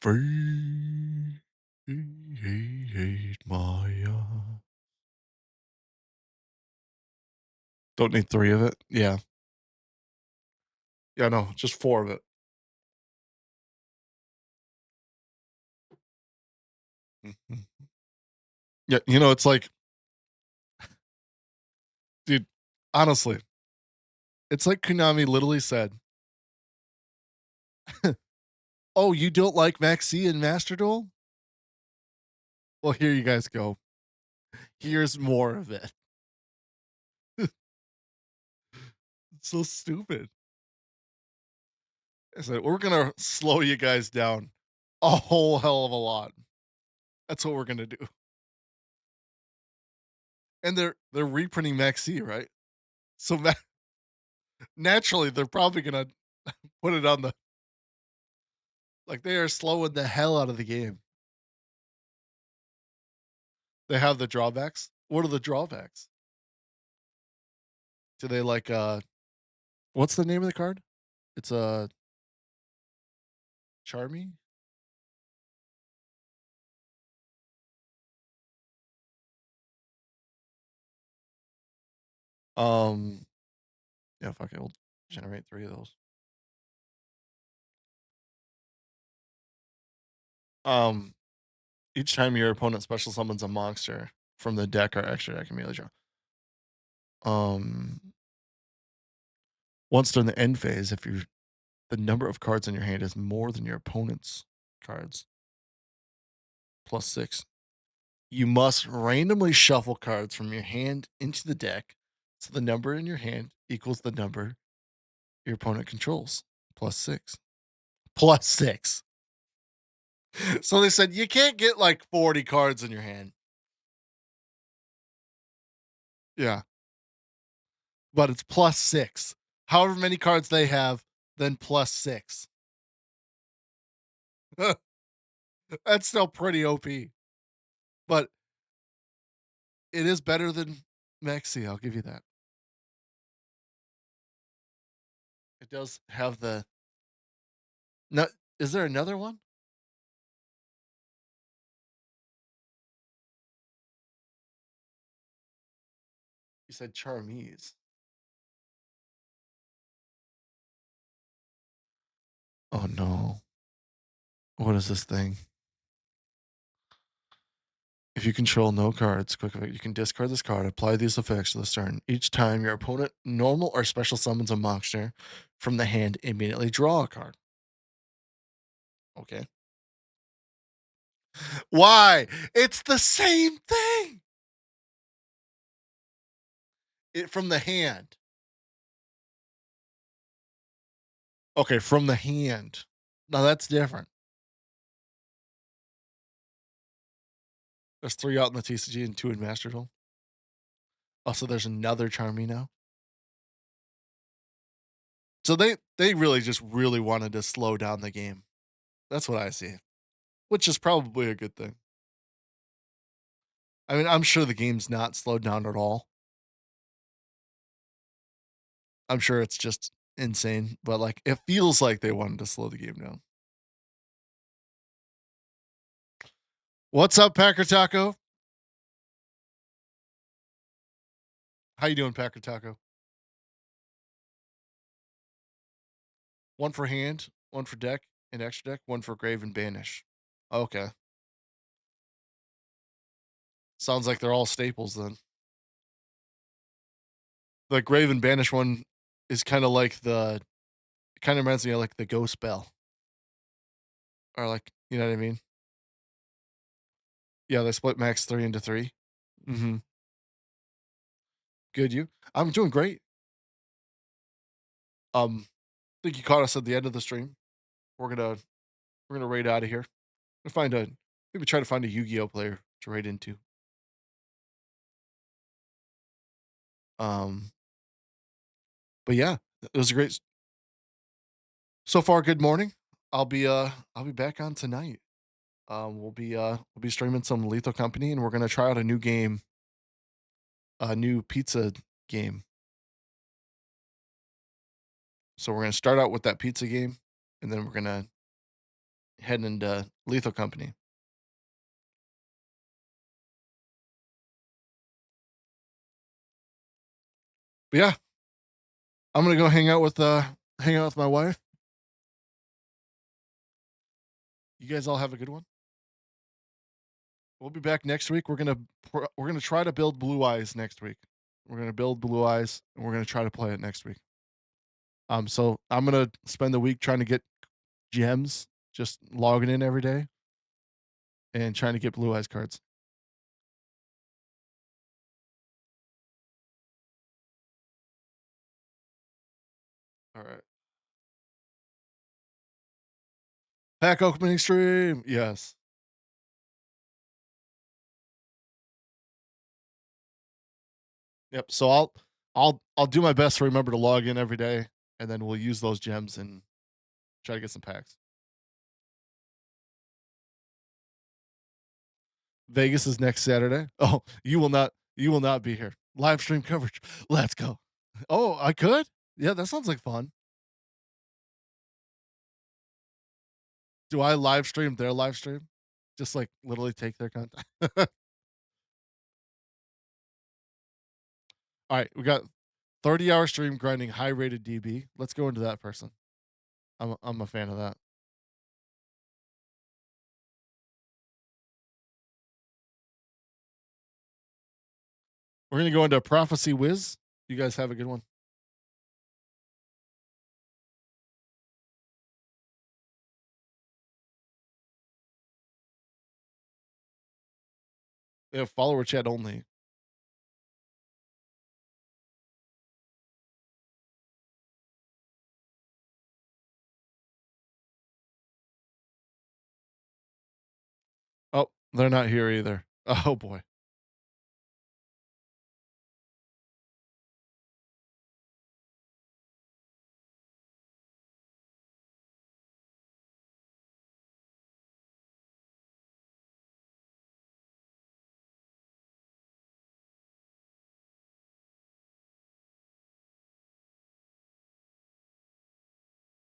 Free Maya. Don't need 3 of it. Yeah. Yeah, no, just 4 of it. Mhm. Yeah, you know, it's like, dude, honestly, it's like Konami literally said, "Oh, you don't like Maxi and Master Duel? Well, here you guys go. Here's more of it." It's so stupid. I said, "We're gonna slow you guys down a whole hell of a lot. That's what we're gonna do." And they're reprinting Maxi, right? So naturally, they're probably gonna put it on the like they are slowing the hell out of the game. They have the drawbacks. What are the drawbacks? Do they like what's the name of the card? It's a Charmy? Um yeah, fuck it, we'll generate 3 of those. Um each time your opponent special summons a monster from the deck or extra deck immediately draw. Once during the end phase, if the number of cards in your hand is more than your opponent's cards, +6. You must randomly shuffle cards from your hand into the deck, so the number in your hand equals the number your opponent controls. +6. +6. So they said you can't get like 40 cards in your hand. Yeah, but it's +6. However many cards they have, then +6. That's still pretty OP, but it is better than Maxi. I'll give you that. It does have the. No, is there another one? You said Charmise. Oh no. What is this thing? If you control no cards, quick effect, you can discard this card, apply these effects to this turn. Each time your opponent normal or special summons a monster from the hand, immediately draw a card. Okay. Why? It's the same thing. It from the hand. Okay, from the hand. Now that's different. There's 3 out in the TCG and 2 in Master Duel. Also, there's another Charmy now. So they really just really wanted to slow down the game. That's what I see, which is probably a good thing. I mean, I'm sure the game's not slowed down at all. I'm sure it's just insane, but like it feels like they wanted to slow the game down. What's up, Packer Taco? How you doing, Packer Taco? 1 for hand, 1 for deck and extra deck, 1 for grave and banish. Okay. Sounds like they're all staples then. The grave and banish one is kind of like it kind of reminds me of like the ghost bell. Or like, you know what I mean? Yeah, they split max 3 into 3. Mm-hmm. Good, you? I'm doing great. I think you caught us at the end of the stream. We're gonna raid out of here. Maybe try to find a Yu-Gi-Oh player to raid into. Um, but yeah, it was a great. So far, good morning. I'll be back on tonight. We'll be streaming some Lethal Company, and we're gonna try out a new game, a new pizza game. So we're gonna start out with that pizza game, and then we're gonna head into Lethal Company. But yeah, I'm gonna go hang out with my wife. You guys all have a good one. We'll be back next week. We're gonna try to build Blue Eyes next week. We're gonna build Blue Eyes, and we're gonna try to play it next week. So I'm gonna spend the week trying to get gems, just logging in every day, and trying to get Blue Eyes cards. All right. Pack opening stream. Yes. Yep. So I'll do my best to remember to log in every day, and then we'll use those gems and try to get some packs. Vegas is next Saturday. Oh, you will not be here. Live stream coverage. Let's go. Oh, I could? Yeah, that sounds like fun. Do I live stream their live stream? Just like literally take their content. All right, we got 30-hour stream grinding high rated DB. Let's go into that person. I'm a fan of that. We're gonna go into Prophecy Wiz. You guys have a good one. They have follower chat only. Oh, they're not here either. Oh boy.